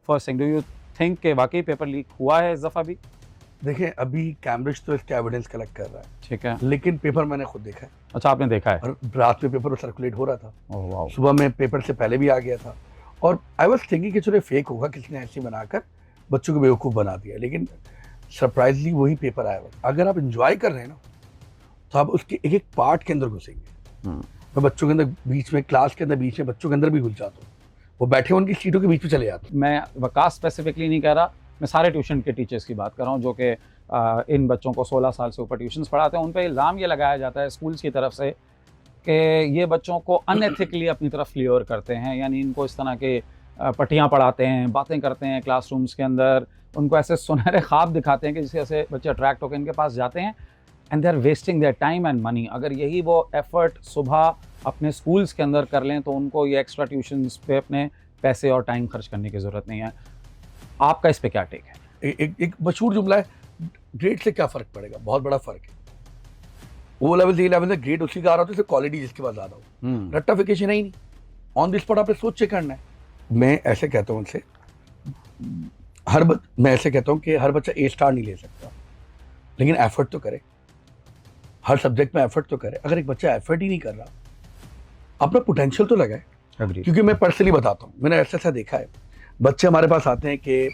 First thing, do you think कि वाकई paper leak हुआ है इस दफ़ा भी? देखिए, अभी कैम्ब्रिज तो इसका एविडेंस कलेक्ट कर रहा है, ठीक है। लेकिन पेपर मैंने खुद देखा है अच्छा, आपने देखा है? और रात में पेपर सर्कुलेट हो रहा था। Oh wow. सुबह में पेपर से पहले भी आ गया था और आई वाज थिंकिंग कि चलो फेक होगा, किसी ने ऐसे बनाकर बच्चों को बेवकूफ़ बना दिया, लेकिन सरप्राइजली वही पेपर आया हुआ। अगर आप एंजॉय कर रहे हैं ना, तो आप उसके एक एक पार्ट के अंदर घुसेंगे। मैं बच्चों के अंदर बीच में, क्लास के अंदर बीच में बच्चों के अंदर भी घुस जाता हूँ, वो बैठे उनकी सीटों के बीच में चले जाते हैं। मैं वकास स्पेसिफिकली नहीं कह रहा, मैं सारे ट्यूशन के टीचर्स की बात कर रहा हूँ जो कि इन बच्चों को 16 साल से ऊपर ट्यूशन्स पढ़ाते हैं। उन पर इल्ज़ाम ये लगाया जाता है स्कूल्स की तरफ से कि ये बच्चों को अनएथिकली अपनी तरफ ल्योर करते हैं, यानी इनको इस तरह के पट्टियाँ पढ़ाते हैं, बातें करते हैं क्लासरूम्स के अंदर, उनको ऐसे सुनहरे ख्वाब दिखाते हैं कि जिससे ऐसे बच्चे अट्रैक्ट होकर इनके पास जाते हैं and they are wasting their time and money. अगर यही वो एफर्ट सुबह अपने स्कूल्स के अंदर कर लें तो उनको ये एक्स्ट्रा ट्यूशन्स पे अपने पैसे और टाइम खर्च करने की ज़रूरत नहीं है। आपका इस पे क्या टेक है? एक मशहूर जुमला है, ग्रेड से क्या फ़र्क पड़ेगा? बहुत बड़ा फ़र्क है। ओ लेवल ए लेवल से ग्रेड उसी का आ रहा हो, तो क्वालिटी जिसके पास ज़्यादा हो। रट्टाफिकेशन है ही नहीं, ऑन द स्पॉट आपने सोच चेक करना है। मैं ऐसे कहता हूँ उनसे, मैं ऐसे कहता हूँ कि हर बच्चा ए स्टार नहीं ले सकता, लेकिन एफर्ट तो करे, हर सब्जेक्ट में एफर्ट तो करे। अगर एक बच्चा एफर्ट ही नहीं कर रहा, अपना पोटेंशियल तो लगाए। क्योंकि मैं पर्सनली बताता हूँ, मैंने ऐसा देखा है, बच्चे हमारे पास आते हैं कि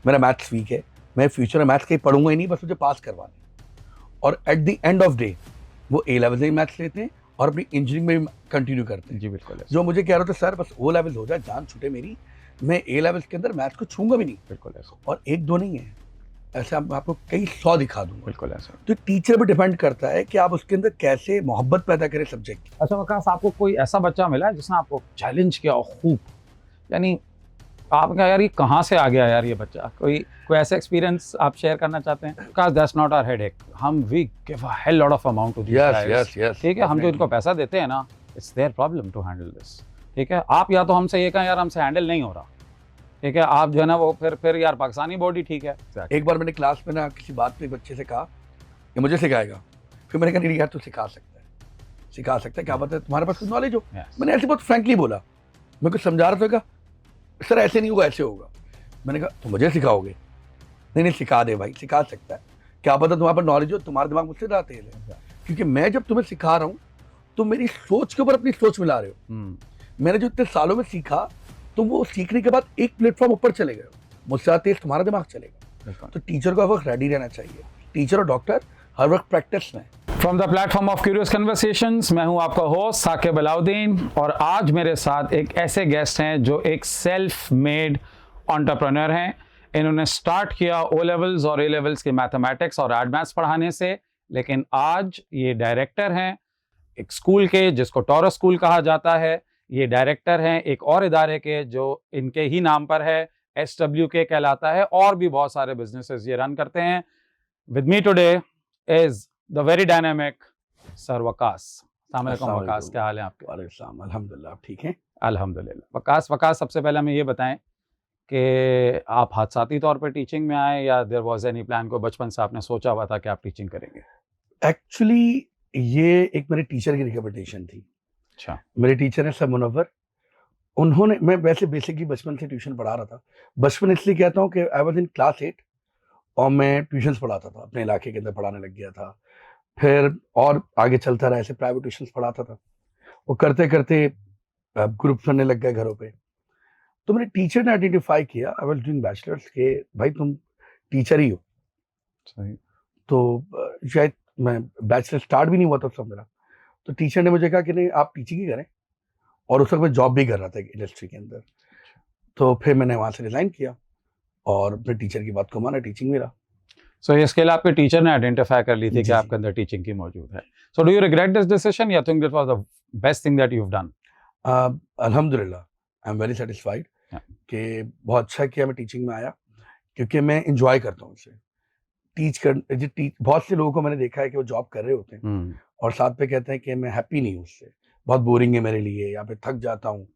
मेरा मैथ्स वीक है, मैं फ्यूचर में मैथ्स कहीं पढ़ूंगा ही नहीं, बस मुझे पास करवाना है। और at the end of day वो ए लेवल से ही मैथ्स लेते हैं और अपनी इंजीनियरिंग में भी कंटिन्यू करते हैं। जी बिल्कुल। जो मुझे कह रहे थे सर बस ओ लेवल हो जाए, जान छूटे मेरी, मैं ए लेवल के अंदर मैथ्स को छूंगा भी नहीं। बिल्कुल ऐसा। और एक दो नहीं है, ऐसे आपको कई 100 दिखा दूंगा। बिल्कुल ऐसा। तो टीचर पे डिपेंड करता है कि आप उसके अंदर कैसे मोहब्बत पैदा करें सब्जेक्ट की। अच्छा वकास, आपको कोई ऐसा बच्चा मिला है जिसने आपको चैलेंज किया हो खूब, यानी आप कहा यार ये कहाँ से आ गया यार ये बच्चा? कोई ऐसा एक्सपीरियंस आप शेयर करना चाहते हैं? Because that's not our headache, हम we give a hell lot of amount to these guys. Yes, ठीक है, हम जो इनको पैसा देते हैं ना, it's their problem to handle this. ठीक है, आप या तो हमसे ये कहें यार हमसे हैंडल नहीं हो रहा, ठीक है, आप जो है ना वो फिर यार पाकिस्तानी बॉडी ठीक है। एक बार मैंने क्लास में ना किसी बात पे बच्चे से कहा कि मुझे सिखाएगा, फिर मैंने कहा नहीं यार तू सिखा सकता है, क्या पता है तुम्हारे पास कुछ नॉलेज हो। मैंने ऐसे बहुत फ्रैंकली बोला, मैं कुछ समझा रहा था, सर ऐसे नहीं होगा, ऐसे होगा। मैंने कहा तो मुझे सिखाओगे? नहीं सिखा दे भाई, सिखा सकता है, क्या पता तुम्हारे पास नॉलेज हो, तुम्हारा दिमाग मुझसे ज़्यादा तेज है। क्योंकि मैं जब तुम्हें सिखा रहा हूँ तो मेरी सोच के ऊपर अपनी सोच मिला रहे हो। मैंने जो इतने सालों में सीखा, तो वो सीखने के बाद एक प्लेटफॉर्म ऊपर चले गए, मुझसे ज़्यादा तेज तुम्हारा दिमाग चलेगा। तो टीचर को हर वक्त रेडी रहना चाहिए, टीचर और डॉक्टर हर वक्त प्रैक्टिस में। From the platform of curious conversations, मैं हूं आपका होस्ट साकिब अलाउद्दीन और आज मेरे साथ एक ऐसे गेस्ट हैं जो एक सेल्फ मेड एंटरप्रेन्योर हैं। इन्होंने स्टार्ट किया ओ लेवल्स और ए लेवल्स के मैथमेटिक्स और एड मैथ्स पढ़ाने से, लेकिन आज ये डायरेक्टर हैं एक स्कूल के जिसको टॉरस स्कूल कहा जाता है। ये डायरेक्टर हैं एक और इदारे के जो इनके ही नाम पर है, SWK कहलाता है, और भी बहुत सारे बिजनेसेस ये रन करते हैं। With me today is the very dynamic sir Waqas. अस्सलाम वालेकुम वकास, क्या हाल है आपके? वालेकुम, अल्हम्दुलिल्लाह, आप ठीक हैं? अल्हम्दुलिल्लाह। वकास सबसे पहले हमें ये बताएं कि आप हादसाती तौर पर टीचिंग में आए या देयर वाज एनी प्लान, को बचपन से आपने सोचा हुआ था कि आप टीचिंग करेंगे? एक्चुअली ये एक मेरे टीचर की रिकमेंडेशन थी। अच्छा। मेरे टीचर हैं सर मुनव्वर, उन्होंने, मैं वैसे बेसिकली बचपन से ट्यूशन पढ़ा रहा था। बचपन इसलिए कहता हूँ कि आई वाज इन क्लास 8 और मैं ट्यूशन्स पढ़ाता था, अपने इलाके के अंदर पढ़ाने लग गया था। फिर और आगे चलता रहा, ऐसे प्राइवेट ट्यूशन्स पढ़ाता था। वो करते करते ग्रुप बनने लग गए घरों पे। तो मेरे टीचर ने आइडेंटिफाई किया, आई वाज डूइंग बैचलर्स, के भाई तुम टीचर ही हो। सही। तो शायद मैं बैचलर स्टार्ट भी नहीं हुआ था सब मेरा, तो टीचर ने मुझे कहा कि नहीं आप टीचिंग ही करें, और उस वक्त मैं जॉब भी कर रहा था इंडस्ट्री के अंदर। तो फिर मैंने वहाँ से रिज़ाइन किया और अपने टीचर की बात को माना, टीचिंग में रहा। सो ये स्किल आपके टीचर ने आइडेंटिफाई कर ली थी कि जी। आपके अंदर टीचिंग की मौजूद है। So do you regret this decision या think this was the best thing that you have done? अल्हम्दुलिल्लाह, I am very satisfied Yeah. कि बहुत अच्छा किया मैं टीचिंग में आया, क्योंकि मैं इंजॉय करता हूँ उसे। बहुत से लोगों को मैंने देखा है कि वो जॉब कर रहे होते हैं और साथ पे कहते हैं कि मैं हैप्पी नहीं हूँ उससे, बहुत बोरिंग है मेरे लिए, यहाँ पे थक जाता हूँ।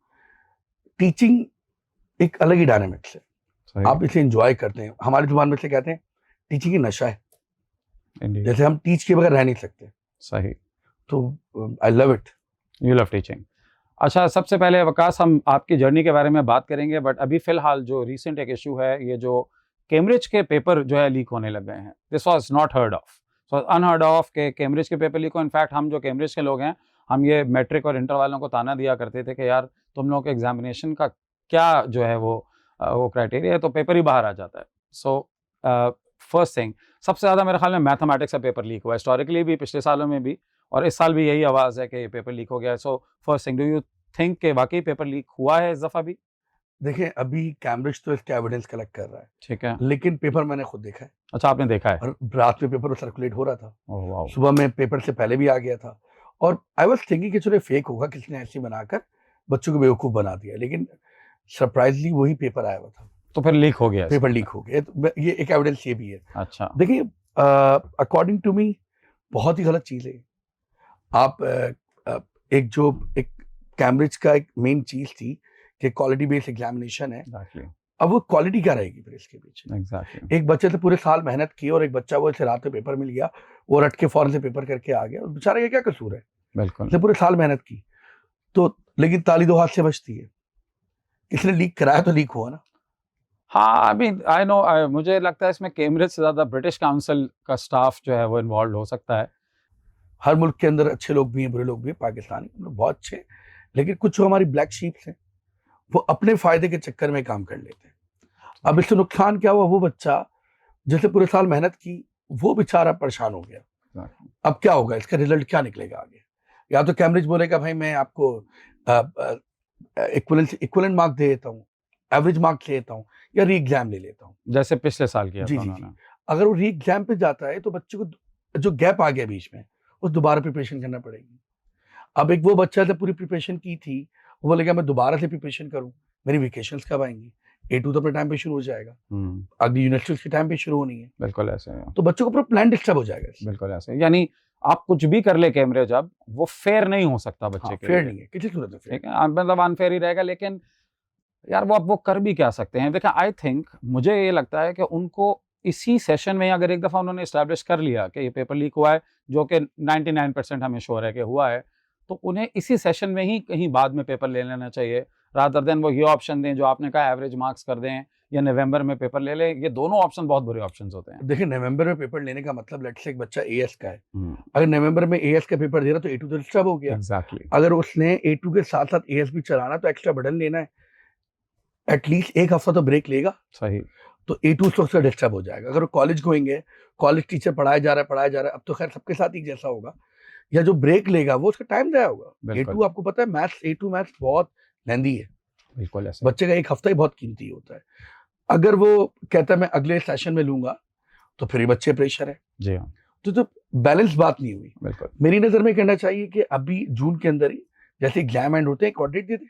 टीचिंग एक अलग ही डायनामिक्स है, आप इसे एंजॉय करते हैं। हमारी जुबान में से कहते हैं टीचिंग की नशा है, जैसे हम टीच के बगैर रह नहीं सकते। सही। तो I love it. You love teaching. अच्छा, सबसे पहले वकास हम आपकी जर्नी के बारे में बात करेंगे, बट अभी फ़िलहाल जो रीसेंट एक इश्यू है, ये जो कैम्ब्रिज के पेपर जो है लीक होने लग गए हैं। This was not heard of, so unheard of के कैम्ब्रिज के पेपर लीक हो। इनफैक्ट हम जो कैम्ब्रिज के लोग हैं, हम ये मैट्रिक और इंटर वालों को ताना दिया करते थे कि यार तुम लोगों के एग्ज़ामिनेशन का क्या जो है वो क्राइटेरिया है, तो पेपर ही बाहर आ जाता है। सो फर्स्ट थिंग, सबसे ज़्यादा मेरे ख्याल में मैथमेटिक्स का पेपर लीक हुआ है, हिस्टोरिकली भी, पिछले सालों में भी, और इस साल भी यही आवाज़ है कि ये पेपर लीक हो गया है। So first thing, do you think कि वाकई पेपर लीक हुआ है इस दफ़ा भी? देखिए, अभी कैम्ब्रिज तो इसका एविडेंस कलेक्ट कर रहा है, ठीक है। लेकिन पेपर मैंने खुद देखा है अच्छा, आपने देखा है? और रात में पेपर सर्कुलेट हो रहा था। Oh wow! सुबह में पेपर से पहले भी आ गया था और आई वाज़ थिंकिंग कि चलो फेक होगा, किसी ने ऐसे ही बनाकर बच्चों को बेवकूफ़ बना दिया, लेकिन सरप्राइज़ली वही पेपर आया हुआ था। तो फिर लीक हो गया पेपर इसका लीक हो गया, तो ये एक एविडेंस ये भी है। अच्छा। देखिए, अकॉर्डिंग टू मी बहुत ही गलत चीज़ है। आप एक कैम्ब्रिज का एक मेन चीज़ थी कि क्वालिटी बेस्ड एग्जामिनेशन है। एग्ज़ैक्टली, अब वो क्वालिटी क्या रहेगी फिर इसके पीछे? एग्ज़ैक्टली। एक बच्चे से पूरे साल मेहनत की और एक बच्चा वो इसे रात में पेपर मिल गया, वो रट के फौरन से पेपर करके आ गया, बेचारे का क्या कसूर है? बिल्कुल। उसने पूरे साल मेहनत की, तो लेकिन ताली दो हाथ से बजती है। किसने लीक कराया तो लीक हुआ ना। हाँ, आई मीन आई नो, मुझे लगता है इसमें कैम्ब्रिज से ज़्यादा ब्रिटिश काउंसिल का स्टाफ जो है वो इन्वॉल्व हो सकता है। हर मुल्क के अंदर अच्छे लोग भी हैं, बुरे लोग भी हैं, पाकिस्तानी हम लोग बहुत अच्छे हैं, लेकिन कुछ जो हमारी ब्लैक शीप्स हैं, वो अपने फायदे के चक्कर में काम कर लेते हैं। अब इससे नुकसान क्या हुआ? वो बच्चा जिसने पूरे साल मेहनत की, वो बेचारा परेशान हो गया। Exactly. अब क्या होगा? इसका रिजल्ट क्या निकलेगा आगे? या तो कैम्ब्रिज बोलेगा भाई मैं आपको इक्विवेलेंट मार्क दे देता हूँ, एवरेज मार्क ले लेता हूँ या री एग्जाम ले लेता हूँ। जैसे पिछले साल किया जी था जी उन्होंने। जी। अगर वो री एग्जाम पे जाता है तो बच्चे को जो गैप आ गया बीच में, वो दोबारा प्रिपरेशन करना पड़ेगी। अब एक वो बच्चा जब पूरी प्रिपरेशन की थी, वो बोलेगा मैं दोबारा से प्रिपरेशन करूँ, मेरी वेकेशंस कब आएंगी? A2 तो अपने टाइम पे शुरू हो जाएगा, अगली यूनिवर्सिटी उसके टाइम पे शुरू होनी है, बिल्कुल ऐसे है। तो बच्चों का पूरा प्लान डिस्टर्ब हो जाएगा इससे। बिल्कुल ऐसे, यानी आप कुछ भी कर ले कैम्ब्रिज, अब वो फेयर नहीं हो सकता बच्चे हाँ, के फेयर लिए। नहीं है, किसी सूरत में फेयर। ठीक है, मतलब अनफेयर ही रहेगा। लेकिन यार वो अब वो कर भी क्या सकते हैं? देखिए, आई थिंक, मुझे ये लगता है कि उनको इसी सेशन में अगर एक दफ़ा उन्होंने एस्टैब्लिश कर लिया कि ये पेपर लीक हुआ है, जो कि 99% हमें श्योर है कि हुआ है, तो उन्हें इसी सेशन में ही कहीं बाद में पेपर ले लेना चाहिए, रादर देन वो ये ऑप्शन दें जो आपने कहा, एवरेज मार्क्स कर दें या नवंबर में पेपर ले लें। ये दोनों ऑप्शन बहुत बुरे ऑप्शंस होते हैं। देखिए, नवंबर में पेपर लेने का मतलब, लेट्स से एक बच्चा एएस का है, अगर नवंबर में एएस का पेपर दे रहा तो A2 तो डिस्टर्ब हो गया। एग्जैक्टली। अगर उसने A2 के साथ साथ एएस भी चलाना तो एक्स्ट्रा बर्डन लेना है, एटलीस्ट एक हफ्ता तो ब्रेक लेगा, सही। तो A2 उसका डिस्टर्ब हो जाएगा। अगर वो कॉलेज गोइंग है, कॉलेज टीचर पढ़ाया जा रहा है, अब तो खैर सबके साथ ही जैसा होगा, या जो ब्रेक लेगा वो उसका टाइम जाया होगा। बिल्कुल। A2 आपको पता है मैथ्स, A2 मैथ्स बहुत लेंदी है, बिल्कुल ऐसे। बच्चे का एक हफ्ता ही बहुत कीमती होता है। अगर वो कहता है मैं अगले सेशन में लूंगा, तो फिर ये बच्चे प्रेशर है। जी हाँ, तो बैलेंस बात नहीं हुई। बिल्कुल। मेरी नजर में कहना चाहिए कि अभी जून के अंदर ही जैसे एग्जाम एंड होते हैं, एक डेट दे दे,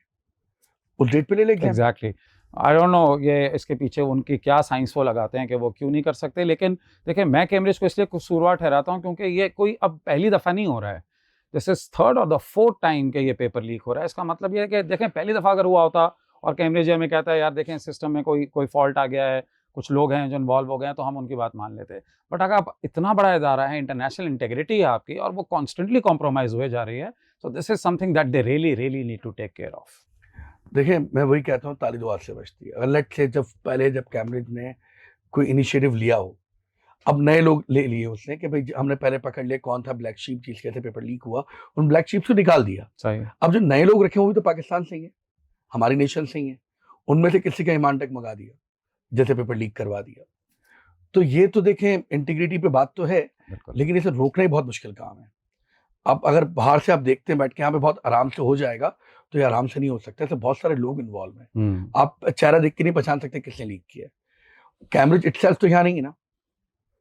उस डेट पे ले ले exam. Exactly. I don't know ये इसके पीछे उनकी क्या साइंस वो लगाते हैं कि वो क्यों नहीं कर सकते। लेकिन देखिए, मैं कैम्ब्रिज को इसलिए कसूरवार ठहराता हूँ क्योंकि ये कोई अब पहली दफ़ा नहीं हो रहा है। दिस इज थर्ड और द फोर्थ टाइम के ये पेपर लीक हो रहा है। इसका मतलब ये है कि देखें, पहली दफ़ा अगर हुआ होता और कैम्ब्रिज हमें कहता है यार देखें सिस्टम में कोई फॉल्ट आ गया है, कुछ लोग हैं जो इन्वॉल्व हो गए हैं, तो हम उनकी बात मान लेते। बट अगर आप इतना बड़ा इदारा है, इंटरनेशनल इंटेग्रिटी है आपकी, और वो कॉन्स्टेंटली कॉम्प्रोमाइज़ हुए जा रही है, तो this is something that they really really need to take care of. देखिए, मैं वही कहता हूँ, ताली दो हाथ से बजती है। अगर लेट्स से जब कैम्ब्रिज ने कोई इनिशिएटिव लिया हो, अब नए लोग ले लिए उसने कि भाई हमने पहले पकड़ लिया कौन था ब्लैक शीप जिसके से पेपर लीक हुआ, उन ब्लैक शीप को निकाल दिया। सही। अब जो नए लोग रखे हुए भी तो पाकिस्तान से ही है, हमारी नेशन से ही है, उनमें से किसी का ईमान तक मंगा दिया, जैसे पेपर लीक करवा दिया। तो ये तो देखें, इंटीग्रिटी पे बात तो है, लेकिन इसे रोकना ही बहुत मुश्किल काम है। अब अगर बाहर से आप देखते हैं बैठ के यहाँ पे बहुत आराम से हो जाएगा, तो ये आराम से नहीं हो सकता। ऐसे बहुत सारे लोग इन्वॉल्व हैं, आप चेहरा देख के नहीं पहचान सकते किसने लीक किया है। कैम्ब्रिज इटसेल्फ तो यहाँ नहीं है ना,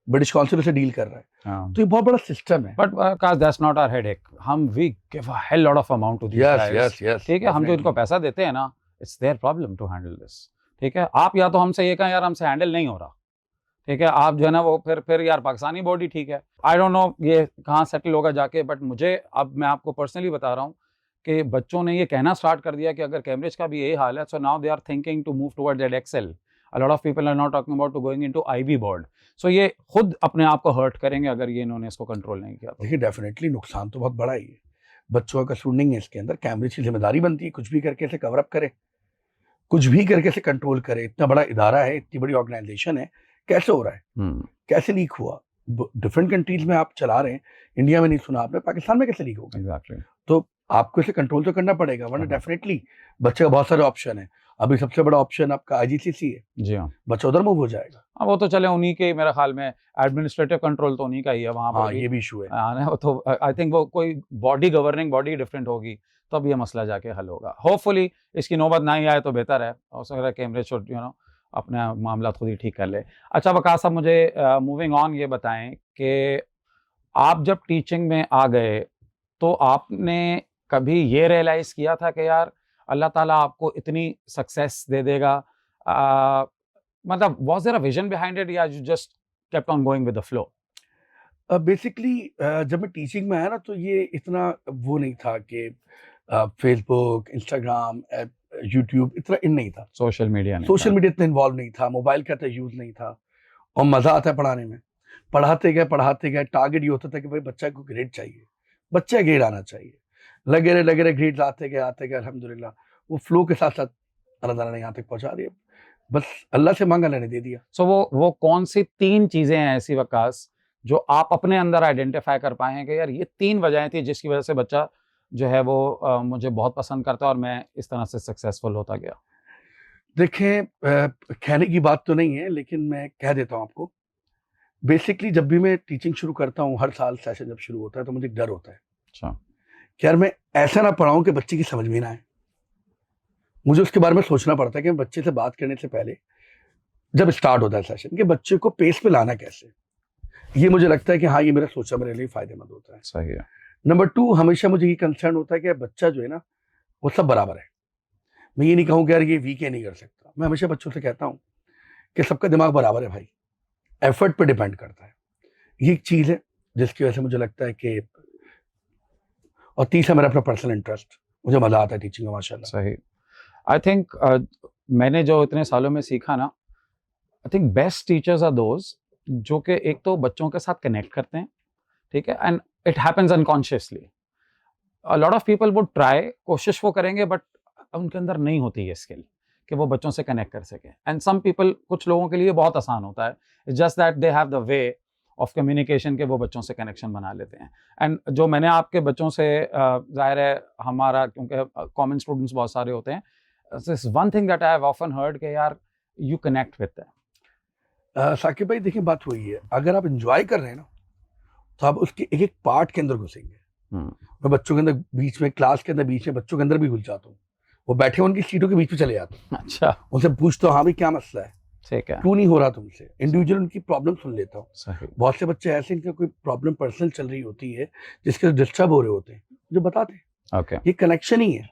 ब्रिटिश काउंसिल से डील कर रहा है, तो ये बहुत बड़ा सिस्टम है। बट काश दैट्स नॉट आवर हेडेक। हम we give a hell lot of amount to this guys. Yes, ठीक है, हम जो इनको पैसा देते हैं ना, it's their problem to handle this. ठीक है, आप या तो हमसे ये कहें यार हमसे हैंडल नहीं हो रहा, ठीक है, आप जो है ना वो फिर यार पाकिस्तानी बॉडी ठीक है। आई डोंट नो ये कहाँ सेटल होगा जाके, बट मुझे, अब मैं आपको पर्सनली बता रहा हूँ कि बच्चों ने ये कहना स्टार्ट कर दिया कि अगर कैम्ब्रिज का भी यही हाल है, so now they are thinking to move towards ZXL। A lot of people are now talking about to going into IB board. So ये खुद अपने आप को हर्ट करेंगे अगर ये इन्होंने इसको कंट्रोल नहीं किया तो। देखिए, डेफिनेटली नुकसान तो बहुत बड़ा ही है। बच्चों का कसूर नहीं है इसके अंदर, कैम्ब्रिज की जिम्मेदारी बनती है कुछ भी करके इसे कवर अप करे, कुछ भी करके इसे कंट्रोल करे। इतना बड़ा इदारा है, इतनी बड़ी ऑर्गेनाइजेशन है, कैसे हो रहा है, कैसे लीक हुआ? डिफरेंट कंट्रीज में आप चला रहे हैं, इंडिया में नहीं सुना आपने, पाकिस्तान में कैसे लीक होगा? एग्जैक्टली। तो आपको इसे कंट्रोल तो करना पड़ेगा, वरना डेफिनेटली बच्चे का बहुत सारे ऑप्शन है। अभी सबसे बड़ा ऑप्शन आपका आईजीसीसी है, जी हाँ, बच्चा उधर मूव हो जाएगा। अब वो तो चले उन्हीं के, मेरे ख्याल में एडमिनिस्ट्रेटिव कंट्रोल तो उन्हीं का ही है वहाँ पर हाँ, भी। ये भी इशू है। हाँ, वो तो आई थिंक वो कोई बॉडी, गवर्निंग बॉडी डिफरेंट होगी तब ये मसला जाके हल होगा। होपफुली इसकी नौबत ना ही आए तो बेहतर है। हो सकता है कैम्ब्रिज शुड अपना मामला खुद ही ठीक कर ले। अच्छा वकास साहब, मुझे मूविंग ऑन ये बताएं कि आप जब टीचिंग में आ गए तो आपने कभी ये रियलाइज़ किया था कि यार अल्लाह ताला आपको इतनी सक्सेस दे देगा? मतलब was there a vision behind it, या you just kept on going with the flow? Basically जब मैं टीचिंग में आया ना, तो ये इतना वो नहीं था कि फेसबुक, इंस्टाग्राम, यूट्यूब इतना इन नहीं था, सोशल मीडिया नहीं सोशल था। मीडिया इतना इन्वॉल्व नहीं था, मोबाइल का इतना यूज नहीं था, और मजा आता है पढ़ाने में। पढ़ाते गए, टारगेट ये होता था कि भाई बच्चा को ग्रेड चाहिए, बच्चा ग्रेड आना चाहिए। लगे रहे ग्रेड्स आते गए अल्हम्दुलिल्लाह, वो फ्लो के साथ साथ अल्लाह ताला ने यहाँ तक पहुंचा दिया। बस अल्लाह से मांगा, अल्लाह ने दे दिया। सो वो कौन सी 3 चीज़ें हैं ऐसी वकास जो आप अपने अंदर आइडेंटिफाई कर पाए हैं कि यार ये 3 वजहें थी जिसकी वजह से बच्चा जो है वो मुझे बहुत पसंद करता है और मैं इस तरह से सक्सेसफुल होता गया? देखें, कहने की बात तो नहीं है, लेकिन मैं कह देता हूँ आपको। बेसिकली जब भी मैं टीचिंग शुरू करता हूँ, हर साल सेशन जब शुरू होता है, तो मुझे एक डर होता है अच्छा। कि यार मैं ऐसा ना पढ़ाऊँ कि बच्चे की समझ में ना आए। मुझे उसके बारे में सोचना पड़ता है कि बच्चे से बात करने से पहले, जब स्टार्ट होता है सेशन, कि बच्चे को पेस पे लाना कैसे। ये मुझे लगता है कि हाँ, ये मेरा सोचा मेरे लिए फायदेमंद होता है। सही है। नंबर 2, हमेशा मुझे ये कंसर्न होता है कि बच्चा जो है ना, वो सब बराबर है। मैं ये नहीं कहूँ कि यार ये वीक है, नहीं कर सकता। मैं हमेशा बच्चों से कहता हूँ कि सबका दिमाग बराबर है भाई, एफर्ट पे डिपेंड करता है। ये एक चीज़ है जिसकी वजह से मुझे लगता है कि, और तीसरा मेरा अपना पर्सनल इंटरेस्ट, मुझे मजा आता है टीचिंग में माशाल्लाह। सही। आई थिंक मैंने जो इतने सालों में सीखा ना, I think best teachers are those जो कि एक तो बच्चों के साथ कनेक्ट करते हैं, ठीक है, and it happens unconsciously. A lot of people would try, कोशिश वो करेंगे बट उनके अंदर नहीं होती ये स्किल कि वो बच्चों से कनेक्ट कर सके। एंड सम पीपल, कुछ लोगों के लिए बहुत आसान होता है, it's just that they have the way of communication के वो बच्चों से कनेक्शन बना लेते हैं। एंड जो मैंने आपके बच्चों से जाहिर है हमारा, क्योंकि कॉमन स्टूडेंट्स बहुत सारे होते हैं, this one thing that I have often heard कि यार you connect with them. Saqib भाई देखिए, बात वही है, अगर आप इंजॉय कर रहे हैं ना, तो आप उसके एक एक पार्ट के अंदर घुसेंगे। मैं बच्चों के अंदर बीच में, क्लास के अंदर बीच में बच्चों के अंदर भी घुस जाता हूँ। वो बैठे उनकी सीटों के बीच में चले जाता हूँ। अच्छा, उनसे पूछता हूँ, हाँ भाई क्या मसला है, ठीक है, क्यों नहीं हो रहा तुमसे। इंडिविजुअल उनकी प्रॉब्लम सुन लेता हूँ। सही। बहुत से बच्चे ऐसे, इनका कोई प्रॉब्लम पर्सनल चल रही होती है जिसके डिस्टर्ब हो रहे होते हैं, जो बताते हैं। ओके, ये कनेक्शन ही है।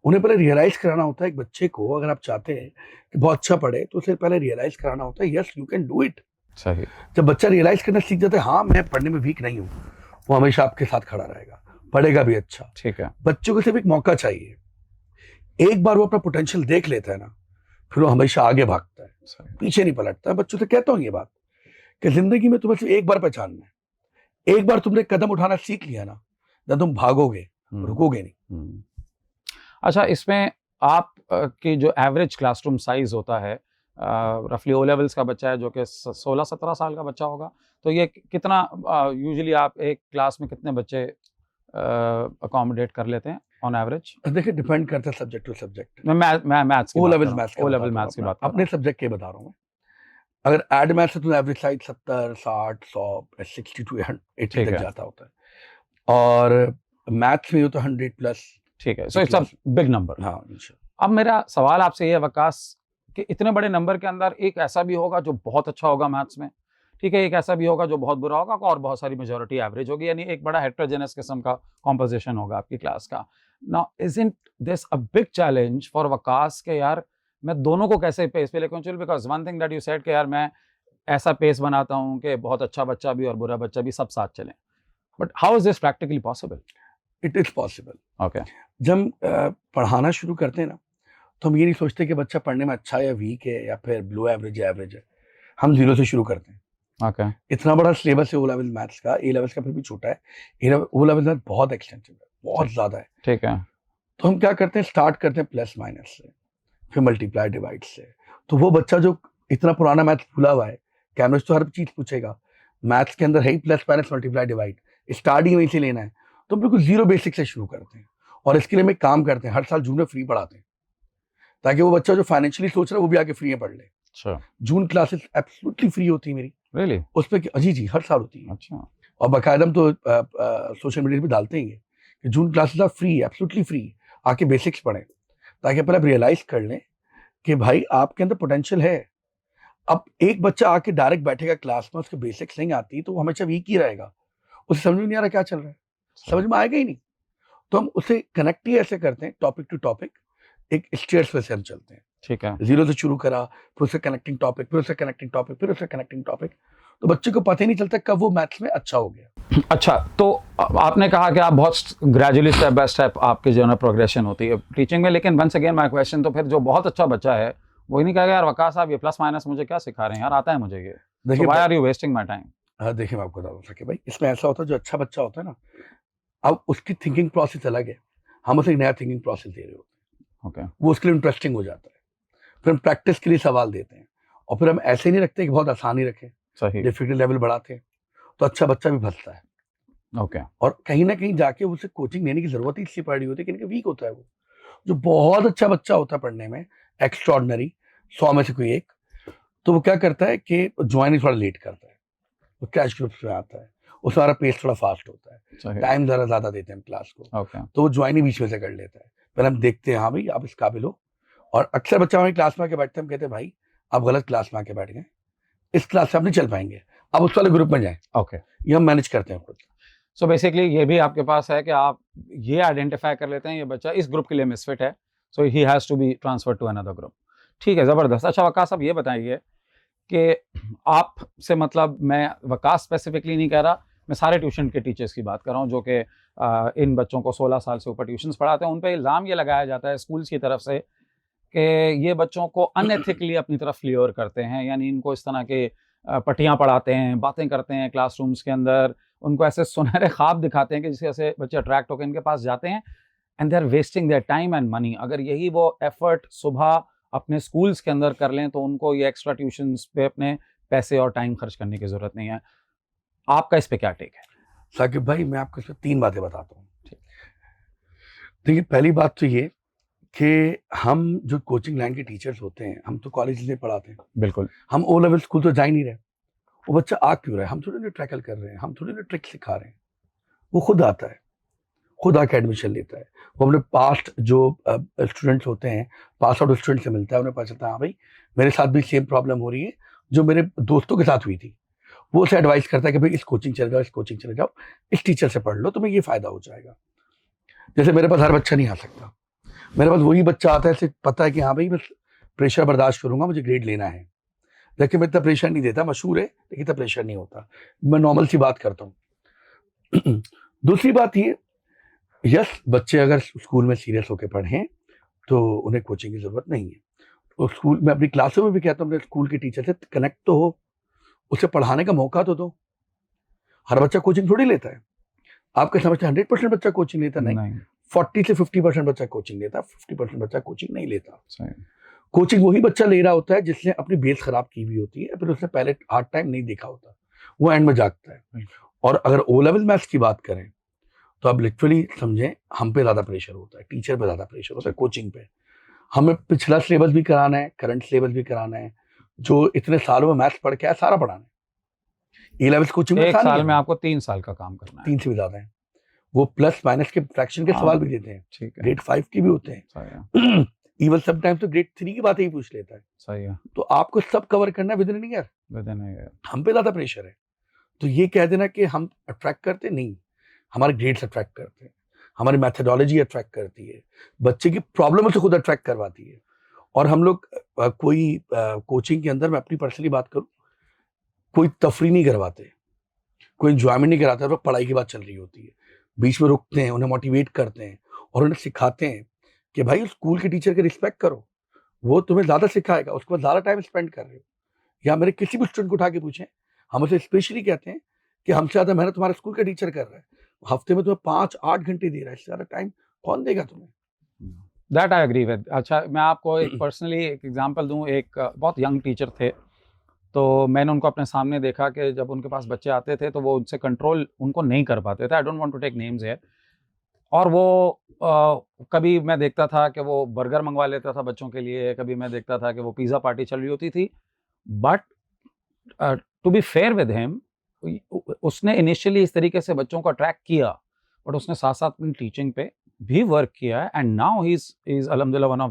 उन्हें पहले रियलाइज कराना होता है एक बच्चे को, अगर आप चाहते हैं कि बहुत अच्छा पढ़े, तो उसे पहले रियलाइज कराना होता है, yes you can do it. सही। जब बच्चा रियलाइज करना सीख जाता है, हाँ मैं पढ़ने में वीक नहीं हूँ, वो हमेशा आपके साथ खड़ा रहेगा, पढ़ेगा भी अच्छा। ठीक है। बच्चों को सिर्फ एक मौका चाहिए। एक बार वो अपना पोटेंशियल देख लेता है ना, फिर वो हमेशा आगे भागता है, सही। पीछे नहीं पलटता। बच्चों से कहता हूँ ये बात कि जिंदगी में तुम्हें सिर्फ एक बार पहचानना है। एक बार तुमने कदम उठाना सीख लिया ना, जब तुम भागोगे, रुकोगे नहीं। अच्छा, इसमें आप की जो एवरेज क्लासरूम साइज होता है, रफली ओ लेवल्स का बच्चा है जो कि 16-17 साल का बच्चा होगा, तो ये कितना यूजुअली आप एक क्लास में कितने बच्चे अकोमोडेट कर लेते हैं ऑन एवरेज? देखिए, डिपेंड करता है सब्जेक्ट टू सब्जेक्ट। मैं मैथ्स की ओ बात कर लेवल रहा हूँ, मैथ्स ओ लेवल मैथ्स की बात कर रहा अपने सब्जेक्ट के बता रहा हूँ मैं। अगर एड मैथ्स है तो एवरेज साइज 70, 60, 100, 60 टू 80 ठीक तक है। जाता होता है। और मैथ्स में हो तो 100 प्लस। ठीक है, so it's a big number. हाँ, अब मेरा सवाल आपसे ये है वकास कि इतने बड़े नंबर के अंदर एक ऐसा भी होगा जो बहुत अच्छा होगा मैथ्स में, ठीक है, एक ऐसा भी होगा जो बहुत बुरा होगा, और बहुत सारी मेजॉरिटी एवरेज होगी, यानी एक बड़ा हेटेरोजेनस किस्म का कॉम्पोजिशन होगा आपकी क्लास का। Now isn't this a big challenge for Waqas के यार मैं दोनों को कैसे पेस पे लेकर चलूं? Because one thing that you said कि यार मैं ऐसा पेस बनाता हूं कि बहुत अच्छा बच्चा भी और बुरा बच्चा भी सब साथ चलें, but how is this practically possible? It is possible. Okay. जब पढ़ाना शुरू करते हैं ना, तो हम ये नहीं सोचते कि बच्चा पढ़ने में अच्छा या वीक है या फिर बिलो एवरेज या एवरेज है। हम 0 से शुरू करते हैं। ओके। इतना बड़ा सिलेबस है ओ लेवल मैथ्स का, ए लेवल्स का फिर भी छोटा है। ओ लेवल मैथ बहुत एक्सटेंसिव है, बहुत ज़्यादा है। ठीक है। तो हम क्या करते हैं, स्टार्ट करते हैं प्लस माइनस से, फिर मल्टीप्लाई डिवाइड से। तो वो बच्चा जो इतना पुराना मैथ भूला हुआ है, कैमरे तो हर चीज़ पूछेगा, मैथ्स के अंदर है ही plus minus multiply divide, start ही वहीं से लेना है। तो हम बिल्कुल जीरो बेसिक से शुरू करते हैं, और इसके लिए हम एक काम करते हैं, हर साल जून में फ्री पढ़ाते हैं, ताकि वो बच्चा जो फाइनेंशियली सोच रहा है वो भी आके फ्री में पढ़ ले। अच्छा, जून क्लासेस एब्सोल्युटली फ्री होती है मेरी, रियली? उस पर जी हर साल होती है। अच्छा, और बाकायदा हम तो सोशल मीडिया पे डालते ही हैं कि June classes are free, absolutely free, आके बेसिक्स पढ़ें, ताकि अपन आप रियलाइज कर लें कि भाई आपके अंदर पोटेंशियल है। अब एक बच्चा आके डायरेक्ट बैठेगा क्लास में, उसके बेसिक्स नहीं आती तो वो हमेशा वीक ही रहेगा, उसे समझ में नहीं आ रहा क्या चल रहा है, समझ में आएगा ही नहीं। तो हम उसे कनेक्ट ही ऐसे करते हैं, टॉपिक टू टॉपिक, एक स्टेयर्स पे से हम चलते हैं। ठीक है। जीरो से शुरू करा, फिर उससे कनेक्टिंग टॉपिक, फिर उससे कनेक्टिंग टॉपिक, फिर उससे कनेक्टिंग टॉपिक, तो बच्चे को पता ही नहीं चलता कब वो मैथ्स में अच्छा हो गया। अच्छा, तो आपने कहा कि आप बहुत ग्रेजुअली स्टेप बाय स्टेप आपकी जो है ना प्रोग्रेशन होती है टीचिंग में, लेकिन वंस अगेन माय क्वेश्चन, तो फिर जो बहुत अच्छा बच्चा है वो ही नहीं कहेगा यार वकास साहब ये प्लस माइनस मुझे क्या सिखा रहे हैं यार, आता है मुझे ये, देखिए why are you wasting my time? हाँ, देखिए मैं आपको बता दूं कि भाई इसमें ऐसा होता है, जो अच्छा बच्चा होता है ना, अब उसकी थिंकिंग प्रोसेस अलग है, हम उसे एक नया थिंकिंग प्रोसेस दे रहे होते हैं, ओके, वो उसके लिए इंटरेस्टिंग हो जाता है। फिर हम प्रैक्टिस के लिए सवाल देते हैं, और फिर हम ऐसे नहीं रखते कि बहुत आसान ही रखें, सही, डिफिकल्ट लेवल बढ़ाते हैं, तो अच्छा बच्चा भी फंसता है। ओके, और कहीं ना कहीं जाके उसे कोचिंग लेने की जरूरत ही इसलिए पड़ रही होती है कि वीक होता है वो। जो बहुत अच्छा बच्चा होता है पढ़ने में, एक्स्ट्रॉर्डनरी, 100 में से कोई एक, तो वो क्या करता है कि ज्वाइन थोड़ा लेट करता है, वो क्रैश ग्रुप्स में आता है, उसका हमारा पेस थोड़ा फास्ट होता है, सही, टाइम ज़रा ज़्यादा देते हैं हम क्लास को, ओके, तो वो ज्वाइन ही बीच में से कर लेता है। पहले हम देखते हैं हाँ भाई आप इस काबिल हो, और अक्सर बच्चा हमारी क्लास में आके बैठते हैं, हम कहते हैं भाई आप गलत क्लास में आके बैठ गए, इस क्लास से आप नहीं चल पाएंगे, आप उस वाले ग्रुप में जाएं। ओके। ये हम मैनेज करते हैं खुद। सो बेसिकली ये भी आपके पास है कि आप ये आइडेंटिफाई कर लेते हैं ये बच्चा इस ग्रुप के लिए मिसफिट है, so he has to be transfer to another group. ठीक है, ज़बरदस्त। अच्छा वकास साहब ये बताइए कि आपसे, मतलब मैं वकास स्पेसिफिकली नहीं कह रहा, मैं सारे ट्यूशन के टीचर्स की बात कर रहा हूँ जो कि इन बच्चों को 16 साल से ऊपर ट्यूशन्स पढ़ाते हैं, उन पे इल्ज़ाम ये लगाया जाता है स्कूल्स की तरफ से कि ये बच्चों को अनएथिकली अपनी तरफ ल्योर करते हैं, यानी इनको इस तरह के पट्टियाँ पढ़ाते हैं, बातें करते हैं क्लासरूम्स के अंदर, उनको ऐसे सुनहरे ख्वाब दिखाते हैं कि जिससे ऐसे बच्चे अट्रैक्ट होकर इनके पास जाते हैं, and they are wasting their time and money. अगर यही वो एफर्ट सुबह अपने स्कूल्स के अंदर कर लें तो उनको ये एक्स्ट्रा ट्यूशन्स पे अपने पैसे और टाइम खर्च करने की ज़रूरत नहीं है। आपका इस पे क्या टेक है? साकिब भाई मैं आपको इसमें 3 बातें बताता हूँ। ठीक। देखिए पहली बात तो ये कि हम जो कोचिंग लाइन के टीचर्स होते हैं, हम तो कॉलेज में पढ़ाते हैं, बिल्कुल, हम ओ लेवल स्कूल तो जा ही नहीं रहे, वो बच्चा आ क्यों रहा है, हम थोड़ी ना टैकल कर रहे हैं, हम थोड़ी ना ट्रिक सिखा रहे हैं, वो खुद आता है, खुद आके एडमिशन लेता है, वो अपने पास्ट जो स्टूडेंट्स होते हैं, पास आउट स्टूडेंट से मिलता है, उन्हें पता चलता है हाँ भाई मेरे साथ भी सेम प्रॉब्लम हो रही है जो मेरे दोस्तों के साथ हुई थी, वो उसे एडवाइस करता है कि भाई इस कोचिंग चले जाओ, इस कोचिंग चले जाओ, इस टीचर से पढ़ लो, तुम्हें ये फायदा हो जाएगा। जैसे मेरे पास हर बच्चा नहीं आ सकता, मेरे पास वही बच्चा आता है, इसे पता है कि हाँ भाई मैं प्रेशर बर्दाश्त करूंगा, मुझे ग्रेड लेना है, देखिए मैं इतना प्रेशर नहीं देता, मशहूर है लेकिन इतना प्रेशर नहीं होता, मैं नॉर्मल सी बात करता हूँ। दूसरी बात ये, यस बच्चे अगर स्कूल में सीरियस होकर पढ़ें तो उन्हें कोचिंग की जरूरत नहीं है, और स्कूल में अपनी क्लासों में भी कहता हूँ अपने स्कूल के टीचर से कनेक्ट तो हो, उसे पढ़ाने का मौका तो दो। हर बच्चा कोचिंग थोड़ी लेता है, आपके समझते 100% बच्चा कोचिंग लेता नहीं, 40 से 50% बच्चा कोचिंग लेता, 50% बच्चा कोचिंग नहीं लेता। सही, कोचिंग वही बच्चा ले रहा होता है जिसने अपनी बेस खराब की हुई होती है, फिर उसने पहले हार्ड टाइम नहीं देखा होता, वो एंड में जागता है। और अगर ओ लेवल मैथ्स की बात करें तो आप लिटरली समझें हम पे ज़्यादा प्रेशर होता है, टीचर पे ज़्यादा प्रेशर होता है कोचिंग पे। हमें पिछला सिलेबस भी कराना है, करंट सिलेबस भी कराना है, जो इतने सालों में मैथ्स पढ़ के आया सारा पढ़ाना है। ए लेवल्स कोचिंग में एक साल में आपको 3 साल का काम करना है। 3 से भी ज़्यादा है, वो प्लस माइनस के फ्रैक्शन के सवाल भी देते हैं, ठीक है, ग्रेड 5 के भी होते हैं, सही है, इवन समटाइम्स तो ग्रेड 3 की बातें ही पूछ लेता है। सही है, तो आपको सब कवर करना है with in year, within a year. हम पे ज़्यादा प्रेशर है। तो ये कह देना कि हम अट्रैक्ट करते नहीं, हमारे ग्रेड्स अट्रैक्ट करते हैं, हमारी मैथडोलॉजी अट्रैक्ट करती है, बच्चे की प्रॉब्लम से खुद अट्रैक्ट करवाती है। और हम लोग कोई कोचिंग के अंदर, मैं अपनी पर्सनली बात करूं, कोई तफरी नहीं करवाते, कोई इंजॉयमेंट नहीं कराते, हम लोग पढ़ाई की बात चल रही होती है, बीच में रुकते हैं, उन्हें मोटिवेट करते हैं और उन्हें सिखाते हैं कि भाई स्कूल के टीचर की रिस्पेक्ट करो, वो तुम्हें ज़्यादा सिखाएगा, उसके बाद ज़्यादा टाइम स्पेंड कर रहे हो। या मेरे किसी भी स्टूडेंट को उठा के पूछें, हम उसे स्पेशली कहते हैं कि हमसे ज़्यादा मेहनत तुम्हारे स्कूल का टीचर कर रहा है, हफ्ते में तुम्हें 5-8 घंटे दे रहा है, इससे ज़्यादा टाइम कौन देगा तुम्हें? That I agree with. अच्छा, मैं आपको एक पर्सनली एक एग्जांपल दूं। एक बहुत यंग टीचर थे, तो मैंने उनको अपने सामने देखा कि जब उनके पास बच्चे आते थे तो वो उनसे कंट्रोल उनको नहीं कर पाते थे। I don't want to take names here. और वो कभी मैं देखता था कि वो बर्गर मंगवा लेता था बच्चों के लिए, कभी मैं देखता था कि वो पिज़्ज़ा पार्टी चल रही होती थी। But to be fair with him, उसने इनिशियली इस तरीके से बच्चों को अट्रैक्ट किया, बट उसने साथ-साथ अपनी टीचिंग पे भी वर्क किया है, एंड नाउ ही इज़ अल्हम्दुलिल्लाह one of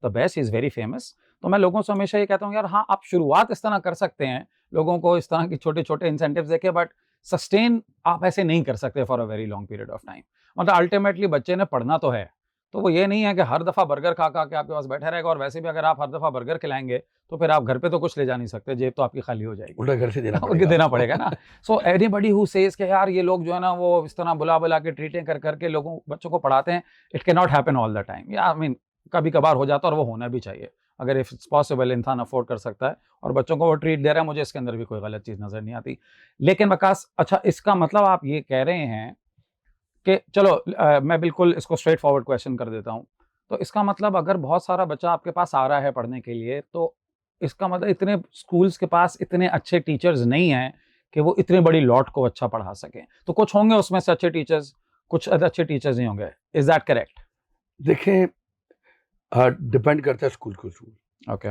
the best, he is very famous. तो मैं लोगों से हमेशा ये कहता हूँ, यार हाँ, आप शुरुआत इस तरह कर सकते हैं, लोगों को इस तरह के छोटे-छोटे इंसेंटिव्स देके, बट सस्टेन आप ऐसे नहीं कर सकते for a very long period of time. मतलब अल्टीमेटली बच्चे ने पढ़ना तो है, तो वो ये नहीं है कि हर दफ़ा बर्गर खा-खा के आपके पास बैठा रहेगा, और वैसे भी अगर आप हर दफ़ा बर्गर खिलाएँगे, तो फिर आप घर पे तो कुछ ले जा नहीं सकते, जेब तो आपकी खाली हो जाएगी। उल्टा घर से देना उनको पड़ेगा देना आपको। पड़ेगा ना। सो एनीबॉडी हू सेज कि यार ये लोग जो है ना वो इस तरह बुला-बुला के ट्रीटें कर के लोगों बच्चों को पढ़ाते हैं, it can not happen all the time. या आई मीन कभी-कभार हो जाता है, और वो होना भी चाहिए। अगर इफ इट्स पॉसिबल, इंसान अफोर्ड कर सकता है और बच्चों को वो ट्रीट दे रहा है, मुझे इसके अंदर भी कोई गलत चीज़ नज़र नहीं आती। लेकिन वकास, अच्छा, इसका मतलब आप ये कह रहे हैं कि चलो मैं बिल्कुल इसको स्ट्रेट फॉरवर्ड क्वेश्चन कर देता हूँ। तो इसका मतलब अगर बहुत सारा बच्चा आपके पास आ रहा है पढ़ने के लिए, तो इसका मतलब इतने स्कूल्स के पास इतने अच्छे टीचर्स नहीं हैं कि वो इतनी बड़ी लॉट को अच्छा पढ़ा सकें। तो कुछ होंगे उसमें से अच्छे टीचर्स, कुछ अच्छे टीचर्स नहीं होंगे। Is that correct? देखें, डिपेंड करता है स्कूल टू स्कूल। ओके।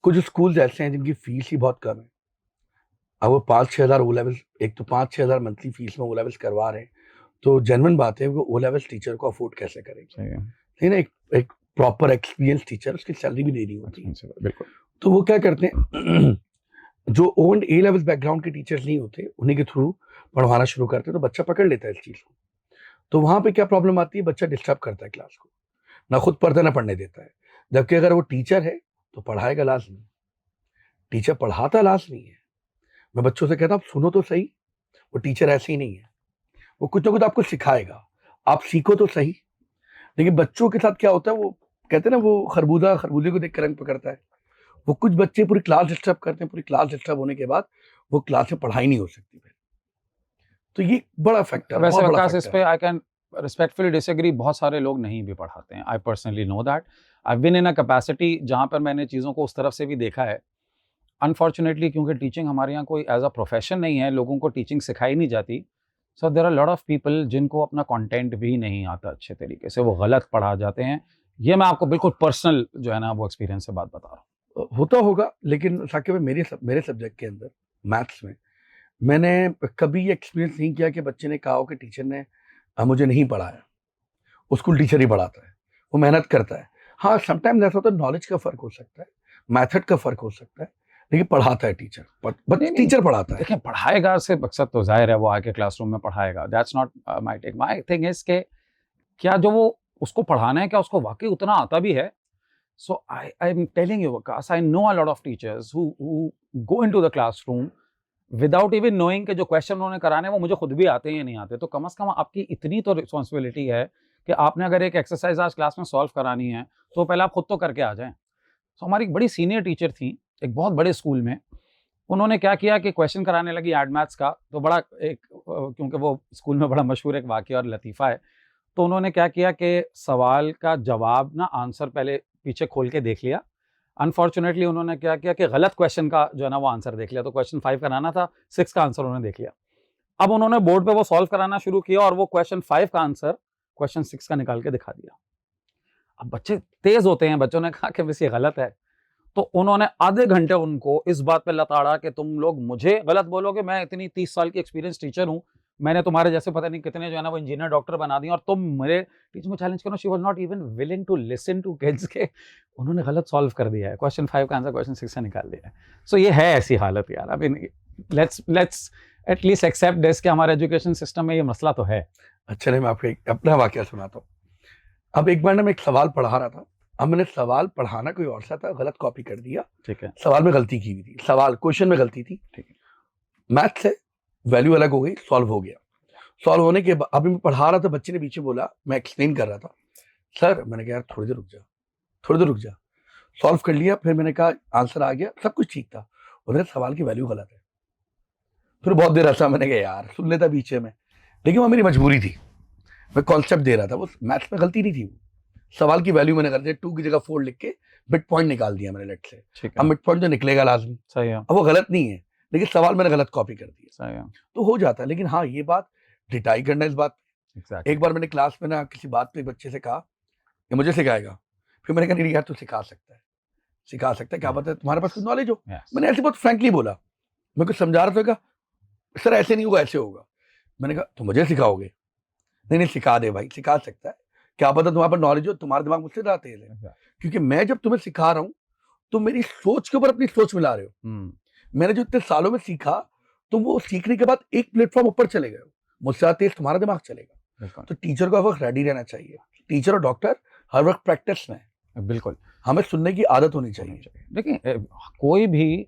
कुछ स्कूल्स ऐसे हैं जिनकी फीस ही बहुत कम है। अब वो 5-6 हज़ार ओ लेवल्स, एक तो 5-6 हज़ार मंथली फीस में ओ लेवल्स करवा रहे हैं, तो जेन्युइन बात है, वो ओ लेवल्स टीचर को अफोर्ड कैसे करेंगे? सही है। नहीं ना, एक प्रॉपर एक्सपीरियंस टीचर, उसकी सैलरी भी देनी होती है। बिल्कुल। तो वो क्या करते हैं, जो O and A level background के टीचर्स नहीं होते, उन्हीं के थ्रू पढ़वाना शुरू करते हैं, तो बच्चा पकड़ लेता है इस चीज़ को। तो वहाँ पे क्या प्रॉब्लम आती है, बच्चा डिस्टर्ब करता है क्लास को, ना खुद पढ़ता ना पढ़ने देता है। जबकि अगर वो टीचर है तो पढ़ाएगा लाजमी, टीचर पढ़ाता लाजमी है। मैं बच्चों से कहता हूँ, सुनो तो सही, वो टीचर ऐसे ही नहीं है, वो कुछ ना कुछ आपको सिखाएगा, आप सीखो तो सही। लेकिन बच्चों के साथ क्या होता है, वो कहते हैं ना, वो खरबूजा खरबूजे को देख कर रंग पकड़ता है। वो कुछ बच्चे पूरी क्लास डिस्टर्ब करते हैं, पूरी क्लास डिस्टर्ब होने के बाद वो क्लास में पढ़ाई नहीं हो सकती फिर। तो ये बड़ा फैक्टर है, वैसे बहुत बड़ा वकास, इस फैक्टर पे है। I can respectfully disagree. बहुत सारे लोग नहीं भी पढ़ाते हैं। I personally know that. I been in a capacity जहाँ पर मैंने चीज़ों को उस तरफ से भी देखा है। अनफॉर्चुनेटली, क्योंकि टीचिंग हमारे यहाँ कोई एज अ प्रोफेशन नहीं है, लोगों को टीचिंग सिखाई नहीं जाती। So there are lot of people जिनको अपना कंटेंट भी नहीं आता अच्छे तरीके से, वो गलत पढ़ा जाते हैं। ये मैं आपको बिल्कुल पर्सनल जो है ना वो एक्सपीरियंस से बात बता रहा हूँ। होता होगा, लेकिन साकिब, मेरे सब्जेक्ट के अंदर मैथ्स में मैंने कभी ये एक्सपीरियंस नहीं किया कि बच्चे ने कहा हो कि टीचर ने मुझे नहीं पढ़ाया। वो स्कूल टीचर ही पढ़ाता है, वो मेहनत करता है। हाँ, समटाइम्स ऐसा होता है, नॉलेज का फ़र्क हो सकता है, मेथड का फ़र्क हो सकता है, लेकिन पढ़ाता है टीचर, नहीं, नहीं, टीचर पढ़ाता है। देखिए, पढ़ाएगा से मकसद तो ज़ाहिर है वो आके क्लासरूम में पढ़ाएगा। That's not my take. My thing is के क्या जो वो उसको पढ़ाना है, क्या उसको वाक़ई उतना आता भी है? So I'm telling you, Vikas, I know a lot of teachers who go into the classroom without even knowing कि जो क्वेश्चन उन्होंने कराने वो मुझे खुद भी आते हैं या नहीं आते। तो कम से कम आपकी इतनी तो रिस्पॉन्सिबिलिटी है कि आपने अगर एक एक्सरसाइज आज क्लास में सॉल्व करानी है, तो पहले आप खुद तो करके आ जाएँ। तो हमारी एक बड़ी सीनियर टीचर थी, एक बहुत बड़े स्कूल में। उन्होंने क्या किया कि क्वेश्चन कराने लगी एड मैथ्स का, तो बड़ा एक क्योंकि वो स्कूल में बड़ा मशहूर एक वाक़या और लतीफ़ा है। तो उन्होंने क्या किया कि सवाल का जवाब ना आंसर पहले पीछे खोल के देख लिया। अनफॉर्चुनेटली उन्होंने क्या किया कि गलत क्वेश्चन का जो है ना वो आंसर देख लिया। तो क्वेश्चन 5 कराना था, 6 का आंसर उन्होंने देख लिया। अब उन्होंने बोर्ड पे वो सॉल्व कराना शुरू किया और वो क्वेश्चन 5 का आंसर क्वेश्चन 6 का निकाल के दिखा दिया। अब बच्चे तेज़ होते हैं, बच्चों ने कहा कि बस ये गलत है। तो उन्होंने आधे घंटे उनको इस बात पे लताड़ा कि तुम लोग मुझे गलत बोलोगे, मैं इतनी 30 साल की एक्सपीरियंस टीचर हूँ, मैंने तुम्हारे जैसे पता नहीं कितने जो है ना वो इंजीनियर डॉक्टर बना दिए और तुम मेरे टीचिंग को चैलेंज करो। She was not even willing to listen to kids के उन्होंने गलत सॉल्व कर दिया है, क्वेश्चन 5 का आंसर क्वेश्चन 6 से निकाल दिया है। सो ये है ऐसी हालत यार। I mean let's at least accept this कि हमारे एजुकेशन सिस्टम में ये मसला तो है। अच्छा, नहीं, मैं आपको एक अपना वाकया सुनाता हूँ। अब एक बार ना मैं एक सवाल पढ़ा रहा था। अब मैंने सवाल पढ़ाना कोई और सा था, गलत कॉपी कर दिया। ठीक है। सवाल में गलती की हुई थी, सवाल क्वेश्चन में गलती थी। ठीक है। मैथ से वैल्यू अलग हो गई, सॉल्व हो गया। सॉल्व होने के बाद अभी मैं पढ़ा रहा था, बच्चे ने पीछे बोला, मैं एक्सप्लेन कर रहा था, सर, मैंने कहा यार थोड़ी देर रुक जा, थोड़ी देर रुक जा। सॉल्व कर लिया, फिर मैंने कहा आंसर आ गया, सब कुछ ठीक था। उन्होंने सवाल की वैल्यू गलत है। फिर बहुत देर हंसा, मैंने कहा यार सुन लेता पीछे में। लेकिन वो मेरी मजबूरी थी, मैं कॉन्सेप्ट दे रहा था, वो मैथ्स में गलती नहीं थी, सवाल की वैल्यू मैंने कर दिया, 2 की जगह 4 लिख के मिड पॉइंट निकाल दिया मैंने लेट से। ठीक अब है, मिड पॉइंट तो निकलेगा लाजमी, सही है, अब वो गलत नहीं है, लेकिन सवाल मैंने गलत कॉपी कर दिया, सही है, तो हो जाता है। लेकिन हाँ, ये बात डिटाई करना, इस बात एग्जैक्टली, एक बार मैंने क्लास में ना किसी बात पे एक बच्चे से कहा कि मुझे सिखाएगा, फिर मैंने कहा नहीं यार तू सिखा सकता है, सिखा सकता है, क्या पता है तुम्हारे पास कुछ नॉलेज हो। यस, मैंने ऐसे बहुत फ्रैंकली बोला, मैं कुछ समझा रहा था, सर ऐसे नहीं होगा, ऐसे होगा। मैंने कहा तो मुझे सिखाओगे? नहीं नहीं, सिखा दे भाई, सिखा सकता है, क्या पता तुम्हारे पास नॉलेज हो, तुम्हारा दिमाग मुझसे ज़्यादा तेज है, क्योंकि मैं जब तुम्हें सिखा रहा हूँ तो मेरी सोच के ऊपर अपनी सोच मिला रहे हो। मैंने जो इतने सालों में सीखा, तुम वो सीखने के बाद एक प्लेटफॉर्म ऊपर चले गए हो, मुझसे ज़्यादा तेज तुम्हारा दिमाग चलेगा। तो टीचर को हर वक्त रेडी रहना चाहिए, टीचर और डॉक्टर हर वक्त प्रैक्टिस में, बिल्कुल, हमें सुनने की आदत होनी चाहिए। देखिए कोई भी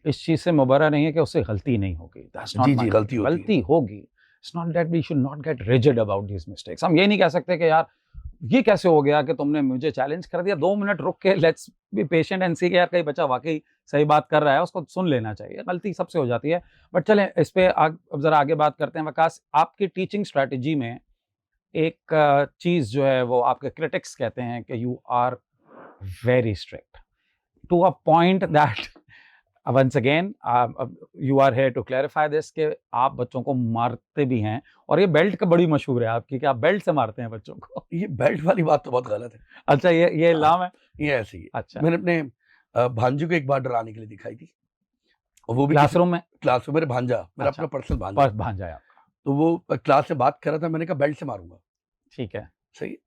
इस चीज़ से मुबर्रा नहीं है कि उससे गलती नहीं होगी, दैट्स नॉट जी माय जी, गलती होती है। गलती होगी, it's not that we should not get rigid about these mistakes. हम ये नहीं कह सकते कि यार ये कैसे हो गया कि तुमने मुझे चैलेंज कर दिया, 2 मिनट रुक के लेट्स बी पेशेंट एंड सी कि यार कहीं बच्चा वाकई सही बात कर रहा है, उसको सुन लेना चाहिए, गलती सबसे हो जाती है। बट चलें इस पे अब ज़रा आगे बात करते हैं। वकास, आपकी टीचिंग स्ट्रैटेजी में एक चीज़ जो है वो आपके क्रिटिक्स कहते हैं कि you are very strict to a point that once again you are here to clarify this कि आप बच्चों को मारते भी हैं, और ये बेल्ट का बड़ी मशहूर है आपकी कि आप बेल्ट से मारते हैं बच्चों को। ये बेल्ट वाली बात तो बहुत गलत है। अच्छा, ये इल्ज़ाम है? ये ऐसे ही है। अच्छा, मैंने अपने भांजे को एक बार डराने के लिए दिखाई थी, और वो भी क्लासरूम में? क्लास में, मेरे भांजा, मेरा अच्छा, अपना पर्सनल भांजा, भांजा है आपका, तो वो क्लास से बात कर रहा था, मैंने कहा बेल्ट से मारूंगा। ठीक है, सही है?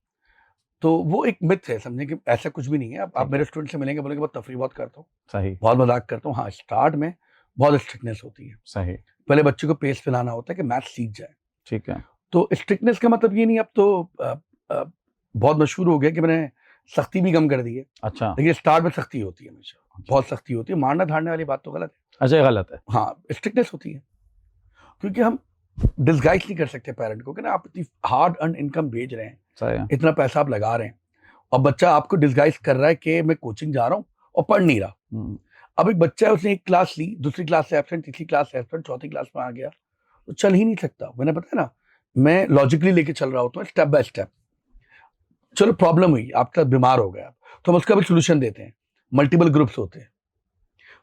तो वो एक मिथ है, समझे कि ऐसा कुछ भी नहीं है। आप ठीक मेरे है, स्टूडेंट से मिलेंगे, बोलेंगे बहुत तफरीह बहुत करता हूँ, सही, बहुत मजाक करता हूँ। हाँ, स्टार्ट में बहुत स्ट्रिक्टनेस होती है, सही, पहले बच्चे को पेस पिलाना होता है कि मैथ सीख जाए। ठीक है, तो स्ट्रिक्टनेस का मतलब ये नहीं, अब तो बहुत मशहूर हो गया कि मैंने सख्ती भी कम कर दी है, अच्छा, लेकिन स्टार्ट में सख्ती होती है, हमेशा बहुत सख्ती होती है। मारना धारने वाली बात तो गलत है। अच्छा, ये गलत है, हाँ, स्ट्रिक्टनेस होती है, क्योंकि हम डिस्गाइज नहीं कर सकते पेरेंट को कि ना आप इतनी हार्ड अर्न इनकम भेज रहे हैं, सही है, इतना पैसा आप लगा रहे हैं, और बच्चा आपको डिस्गाइज कर रहा है कि मैं कोचिंग जा रहा हूँ और पढ़ नहीं रहा। अब एक बच्चा है, उसने एक क्लास ली, दूसरी क्लास से एब्सेंट, तीसरी क्लास से एब्सेंट, चौथी क्लास में आ गया, तो चल ही नहीं सकता। मैंने पता है ना, मैं लॉजिकली लेके चल रहा होता हूँ, स्टेप बाय स्टेप। चलो प्रॉब्लम हुई, आपका बीमार हो गया, तो हम उसका भी सोल्यूशन देते हैं। मल्टीपल ग्रुप्स होते हैं,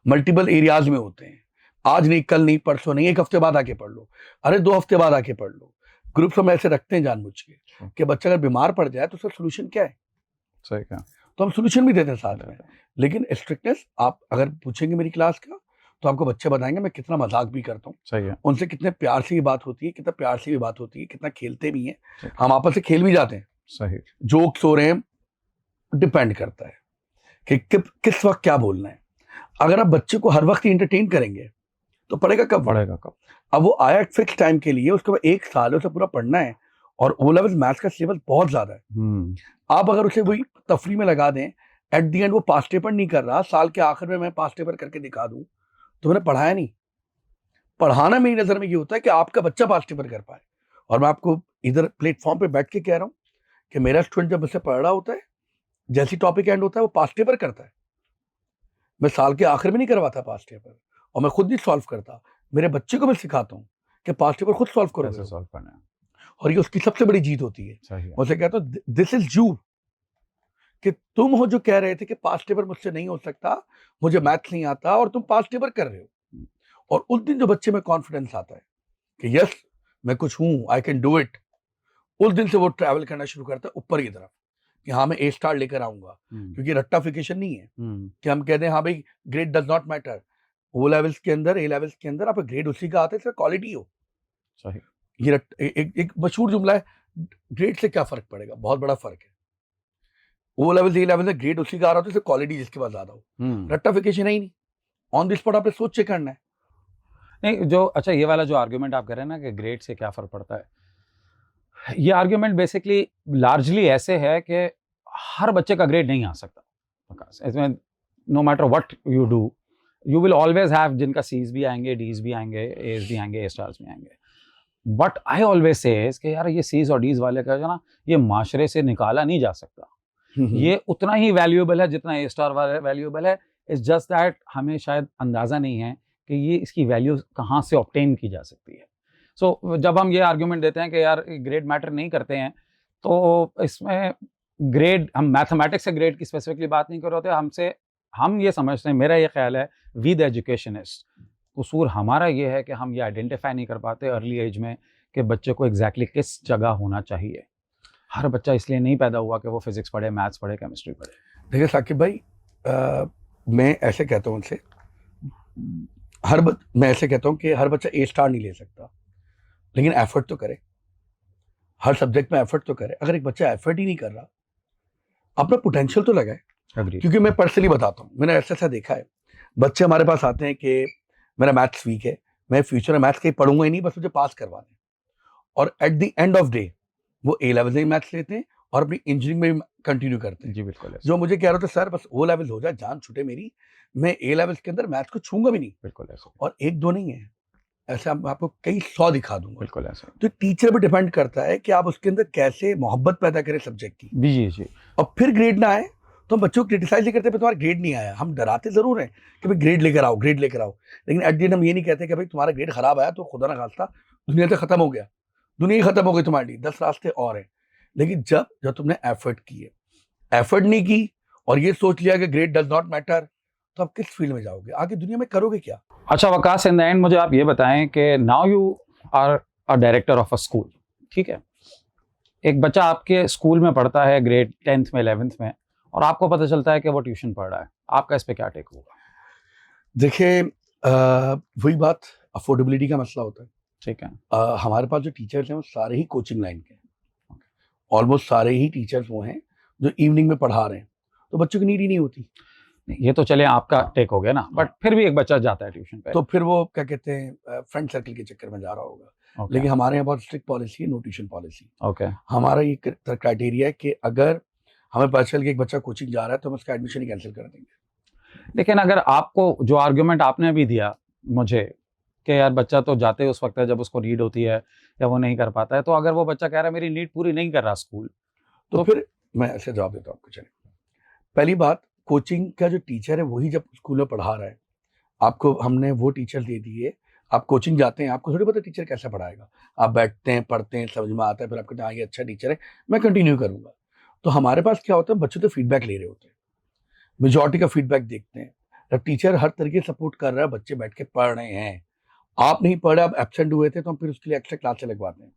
मल्टीपल एरियाज में होते हैं, आज नहीं, कल नहीं, परसों नहीं, 1 हफ्ते बाद आके पढ़ लो, अरे 2 हफ्ते बाद आके पढ़ लो। ग्रुप्स हम ऐसे रखते हैं जानबूझ के कि बच्चा अगर बीमार पड़ जाए तो उसका सोल्यूशन क्या है, सही कहा, तो हम सोल्यूशन भी देते हैं साथ में। लेकिन स्ट्रिक्टनेस, आप अगर पूछेंगे मेरी क्लास का, तो आपको बच्चे बताएंगे मैं कितना मजाक भी करता हूँ, सही है, उनसे कितने प्यार से भी बात होती है, कितना प्यार से भी बात होती है, कितना खेलते भी हैं, ठीक, हम आपस से खेल भी जाते हैं, सही, जोक्स हो रहे हैं, डिपेंड करता है कि किस वक्त क्या बोलना है। अगर आप बच्चे को हर वक्त इंटरटेन करेंगे तो पढ़ेगा कब? पढ़ेगा कब? अब वो आया एक फिक्स टाइम के लिए, उसके बाद 1 साल उसे पूरा पढ़ना है, और ओ लेवल मैथ्स का सिलेबस बहुत ज्यादा है। आप अगर उसे वही तफरी में लगा दें, एट दी एंड वो पास पेपर नहीं कर रहा, साल के आखिर में मैं पास पेपर करके दिखा दूं, तो मैंने पढ़ाया नहीं। पढ़ाना मेरी नजर में ये होता है कि आपका बच्चा पास पेपर कर पाए। और मैं आपको इधर प्लेटफॉर्म पे बैठ के कह रहा हूँ कि मेरा स्टूडेंट जब मुझसे पढ़ रहा होता है, जैसी टॉपिक एंड होता है वो पास पेपर करता है। मैं साल के आखिर में नहीं करवाता पास पेपर, और मैं खुद नहीं सॉल्व करता, मेरे बच्चे को मैं सिखाता हूँ कि पास पेपर खुद सॉल्व करो, कैसे सॉल्व करना है, और ये उसकी सबसे बड़ी जीत होती है। सही है, मुझसे कहता हूँ दिस इज यू, कि तुम हो जो कह रहे थे कि पास पेपर मुझसे नहीं हो सकता, मुझे मैथ नहीं आता, और तुम पास पेपर कर रहे हो। और उस दिन जो बच्चे में कॉन्फिडेंस आता है कि यस मैं कुछ हूं, आई कैन डू इट, उस दिन से वो ट्रैवल करना शुरू करता है ऊपर की तरफ कि हाँ मैं A* लेकर आऊंगा। क्योंकि रट्टाफिकेशन नहीं है कि हम कहते हैं हाँ भाई grade does not matter, O levels के अंदर, A लेवल्स के अंदर आप ग्रेड उसी का आता है, सिर्फ क्वालिटी हो। सही, ये एक मशहूर जुमला है, ग्रेड से क्या फर्क पड़ेगा, बहुत बड़ा फर्क है। O लेवल A लेवल से ग्रेड उसी का आ रहा होता है, सिर्फ क्वालिटी जिसके पास ज्यादा हो। रट्टाफिकेशन है ही नहीं, ऑन द स्पॉट आपने सोच के करना है। नहीं जो अच्छा ये वाला जो आर्गुमेंट आप कह रहे हैं ना कि ग्रेड से क्या फर्क पड़ता है, ये आर्गुमेंट बेसिकली लार्जली ऐसे है कि हर बच्चे का ग्रेड नहीं आ सकता। इसमें no matter what you do, you will always have जिनका C's भी आएंगे, D's भी आएंगे, A's भी आएंगे, A* भी आएंगे। बट आई ऑलवेज सेज कि यार ये C's और D's वाले का जो ना, ये माशरे से निकाला नहीं जा सकता। ये उतना ही वैल्यूएबल है जितना A* वाला वैल्यूएबल है। इट्स जस्ट दैट हमें शायद अंदाज़ा नहीं है कि ये इसकी वैल्यू कहाँ से ऑब्टेन की जा सकती है। सो जब हम ये आर्ग्यूमेंट देते हैं कि यार ग्रेड मैटर नहीं करते हैं, तो इसमें ग्रेड, हम मैथमेटिक्स से ग्रेड की स्पेसिफिकली बात नहीं कर रहे होते, हम ये समझते हैं, मेरा ये ख्याल है, वी द एजुकेशनिस्ट, कसूर हमारा ये है कि हम ये आइडेंटिफाई नहीं कर पाते अर्ली एज में कि बच्चे को एग्जैक्टली किस जगह होना चाहिए। हर बच्चा इसलिए नहीं पैदा हुआ कि वो फिजिक्स पढ़े, मैथ्स पढ़े, केमिस्ट्री पढ़े। देखिए साकिब भाई, मैं ऐसे कहता हूँ उनसे, मैं ऐसे कहता हूँ कि हर बच्चा ए स्टार नहीं ले सकता, लेकिन एफर्ट तो करे, हर सब्जेक्ट में एफर्ट तो करे। अगर एक बच्चा एफर्ट ही नहीं कर रहा, अपना पोटेंशियल तो लगाए। क्योंकि मैं पर्सनली बताता हूँ, मैंने ऐसा देखा है, बच्चे हमारे पास आते हैं कि मेरा मैथ्स वीक है, मैं फ्यूचर में मैथ्स कहीं पढ़ूंगा ही नहीं, बस मुझे पास करवाना है। और at the end of day वो ए लेवल में मैथ्स लेते हैं और अपनी इंजीनियरिंग में भी कंटिन्यू करते हैं। जी बिल्कुल। जो मुझे कह रहे थे सर बस ओ लेवल हो जाए, जान छूटे मेरी, मैं ए लेवल के अंदर मैथ्स को छूंगा भी नहीं। बिल्कुल ऐसे। और एक दो नहीं है, ऐसे आपको कई 100 दिखा दूंगा। बिल्कुल ऐसे। तो टीचर पे डिपेंड करता है कि आप उसके अंदर कैसे मोहब्बत पैदा करें सब्जेक्ट की। जी जी। और फिर ग्रेड ना आए तो हम बच्चों को क्रिटिसाइज नहीं करते, तुम्हारा ग्रेड नहीं आया, हम डराते जरूर हैं कि भाई ग्रेड लेकर आओ, ग्रेड लेकर आओ, लेकिन एट द एंड हम ये नहीं कहते कि भाई तुम्हारा ग्रेड खराब आया तो खुदा ना खास्ता दुनिया से खत्म हो गया, दुनिया ही खत्म हो गई तुम्हारी, 10 रास्ते और हैं। लेकिन जब तुमने एफर्ट की है, एफर्ट नहीं की और ये सोच लिया कि ग्रेड डज नॉट मैटर, तो आप किस फील्ड में जाओगे, आगे दुनिया में करोगे क्या? अच्छा वकास, इन द एंड मुझे आप ये बताएं कि now you are a director of a school, ठीक है, एक बच्चा आपके स्कूल में पढ़ता है ग्रेड 10th में 11th में, और आपको पता चलता है कि वो ट्यूशन पढ़ रहा है, आपका इस पे क्या टेक होगा? देखिए वही बात, अफोर्डेबिलिटी का मसला होता है। ठीक है। हमारे पास जो टीचर्स हैं वो सारे ही कोचिंग लाइन के हैं, ऑलमोस्ट सारे ही टीचर्स वो हैं जो इवनिंग में पढ़ा रहे हैं, तो बच्चों की नीड ही नहीं होती। ये तो चले आपका टेक हो गया ना, बट फिर भी एक बच्चा जाता है ट्यूशन पे, तो फिर वो क्या कहते हैं फ्रेंड सर्कल के चक्कर में जा रहा होगा। लेकिन हमारे यहाँ बहुत स्ट्रिक्ट पॉलिसी है, नो ट्यूशन पॉलिसी। ओके। हमारा ये क्राइटेरिया है कि अगर हमें पता चल कि एक बच्चा कोचिंग जा रहा है तो हम उसका एडमिशन ही कैंसिल कर देंगे। लेकिन अगर आपको जो आर्ग्यूमेंट आपने भी दिया मुझे कि यार बच्चा तो जाते उस वक्त है जब उसको नीड होती है या वो नहीं कर पाता है, तो अगर वो बच्चा कह रहा है मेरी नीड पूरी नहीं कर रहा स्कूल, तो फिर मैं ऐसे जवाब देता हूँ आपको। चलिए, पहली बात, कोचिंग का जो टीचर है वही जब स्कूल में पढ़ा रहा है, आपको हमने वो टीचर दे दिए, आप कोचिंग जाते हैं, आपको थोड़ी पता टीचर कैसा पढ़ाएगा, आप बैठते हैं, पढ़ते हैं, समझ में आता है, फिर आपको हाँ ये अच्छा टीचर है, मैं कंटिन्यू करूंगा। तो हमारे पास क्या होता है, बच्चों से फीडबैक ले रहे होते हैं, मेजॉरिटी का फीडबैक देखते हैं। जब टीचर हर तरीके से सपोर्ट कर रहा है, बच्चे बैठ के पढ़ रहे हैं, आप नहीं पढ़ रहे, आप एब्सेंट हुए थे, तो हम फिर उसके लिए एक्स्ट्रा क्लास लगवाते हैं।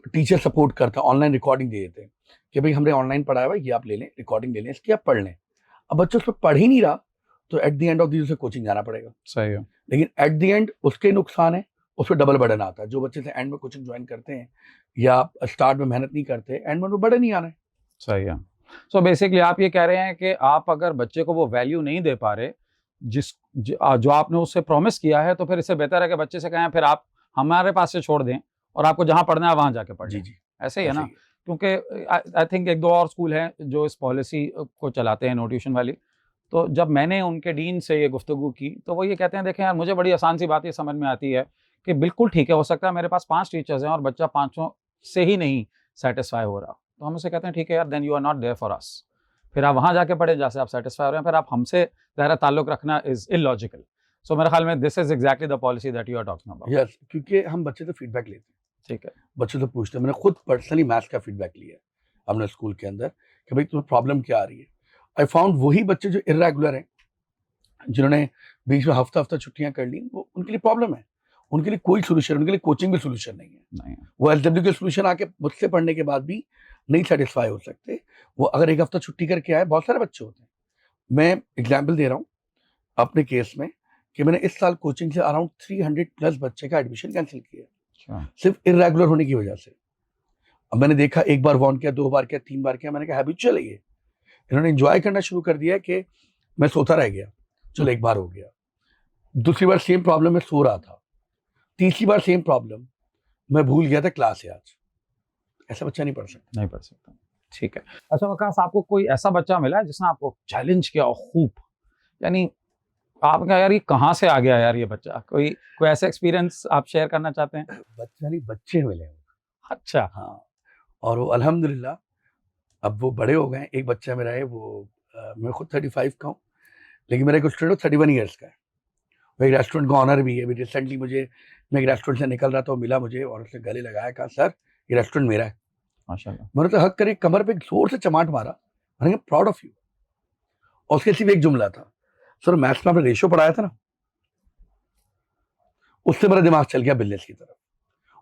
टीचर सपोर्ट करता है, ऑनलाइन रिकॉर्डिंग दे देते हैं कि भाई हमने ऑनलाइन पढ़ाया हुआ, ये आप ले लें, रिकॉर्डिंग ले लें, इसकी आप पढ़ लें। अब बच्चा उस पर पढ़ ही नहीं रहा, तो at the end of the उसे कोचिंग जाना पड़ेगा। सही है। लेकिन एट द एंड उसके नुकसान है, उस पर डबल बर्डन आता है। जो बच्चे से एंड में कोचिंग ज्वाइन करते हैं या स्टार्ट में मेहनत नहीं करते, एंड में बर्डन नहीं आना है। सही है। सो बेसिकली आप ये कह रहे हैं कि आप अगर बच्चे को वो वैल्यू नहीं दे पा रहे जो आपने उससे प्रॉमिस किया है, तो फिर इससे बेहतर है कि बच्चे से कहें फिर आप हमारे पास से छोड़ दें और आपको जहां पढ़ना है वहां जाके पढ़ें। जी ऐसे ही है ना? क्योंकि आई थिंक एक दो और स्कूल हैं जो इस पॉलिसी को चलाते हैं, नो ट्यूशन वाली। तो जब मैंने उनके डीन से ये गुफ्तगू की तो वो ये कहते हैं देखें यार, मुझे बड़ी आसान सी बात ये समझ में आती है कि बिल्कुल ठीक है, हो सकता है मेरे पास 5 टीचर्स हैं और बच्चा 5 से ही नहीं सेटिस्फाई हो रहा, तो हम उसे कहते हैं ठीक है यार, then you are not there for us, फिर आप वहां जाके पढ़े जहाँ से आप सेटिस्फाई हो रहे हैं, फिर आप हमसे ज़ाहिर ताल्लुक रखना इज इलॉजिकल। सो मेरे ख्याल में this is exactly the policy that you are talking about. Yes, क्योंकि हम बच्चे से फीडबैक लेते हैं। ठीक है। बच्चों से पूछते हैं, मैंने खुद पर्सनली मैथ्स का फीडबैक लिया है अपने स्कूल के अंदर कि भाई तुम्हें प्रॉब्लम क्या आ रही है। आई फाउंड वही बच्चे जो इर्रेगुलर हैं, जिन्होंने बीच में हफ्ता छुट्टियां कर ली, वो उनके लिए प्रॉब्लम है, उनके लिए कोई सोल्यूशन, उनके लिए कोचिंग भी सोल्यूशन नहीं है। वो एलडब्ल्यू के सोल्यूशन आके मुझसे पढ़ने के बाद भी नहीं सेटिस्फाई हो सकते। वो अगर एक हफ्ता छुट्टी करके आए, बहुत सारे बच्चे होते हैं। मैं एग्जाम्पल दे रहा हूँ अपने केस में कि मैंने इस साल कोचिंग से अराउंड 300+ बच्चे का एडमिशन कैंसिल किया, सिर्फ इर्रेगुलर होने की वजह से। अब मैंने देखा, एक बार वार्न किया, 2 बार किया, 3 बार किया, मैंने कहा हैबिचुअल है ये, इन्होंने एंजॉय करना शुरू कर दिया कि मैं सोता रह गया, चलो एक बार हो गया, दूसरी बार सेम प्रॉब्लम, मैं सो रहा था, तीसरी बार सेम प्रॉब्लम, मैं भूल गया था क्लास है आज। ऐसा बच्चा नहीं पढ़ सकता। ठीक है। अच्छा वकास, आपको कोई ऐसा बच्चा मिला है जिसने आपको चैलेंज किया खूब, यानी आप कहा यार ये कहाँ से आ गया यार ये बच्चा, कोई ऐसा एक्सपीरियंस आप शेयर करना चाहते हैं? बच्चा नहीं, बच्चे मिले। अच्छा। हाँ, और वो अल्हम्दुलिल्लाह अब वो बड़े हो गए। एक बच्चा मेरा है, वो मैं खुद 35 का हूँ, लेकिन मेरा एक स्टूडेंट 31 ईयर्स का है, वो एक रेस्टोरेंट का ऑनर भी है। अभी रिसेंटली मुझे मैं एक रेस्टोरेंट से निकल रहा था, वो मिला मुझे और उसने गले लगाया, कहा सर ये रेस्टोरेंट मेरा है। माशाल्लाह। मैंने तो हक करके कमर पे जोर से चमाट मारा, मैंने कहा प्राउड ऑफ यू। और उसके सिर्फ एक जुमला था, सर मैथ्स में आपने रेशियो पढ़ाया था ना। उससे मेरा दिमाग चल गया बिजनेस की तरफ।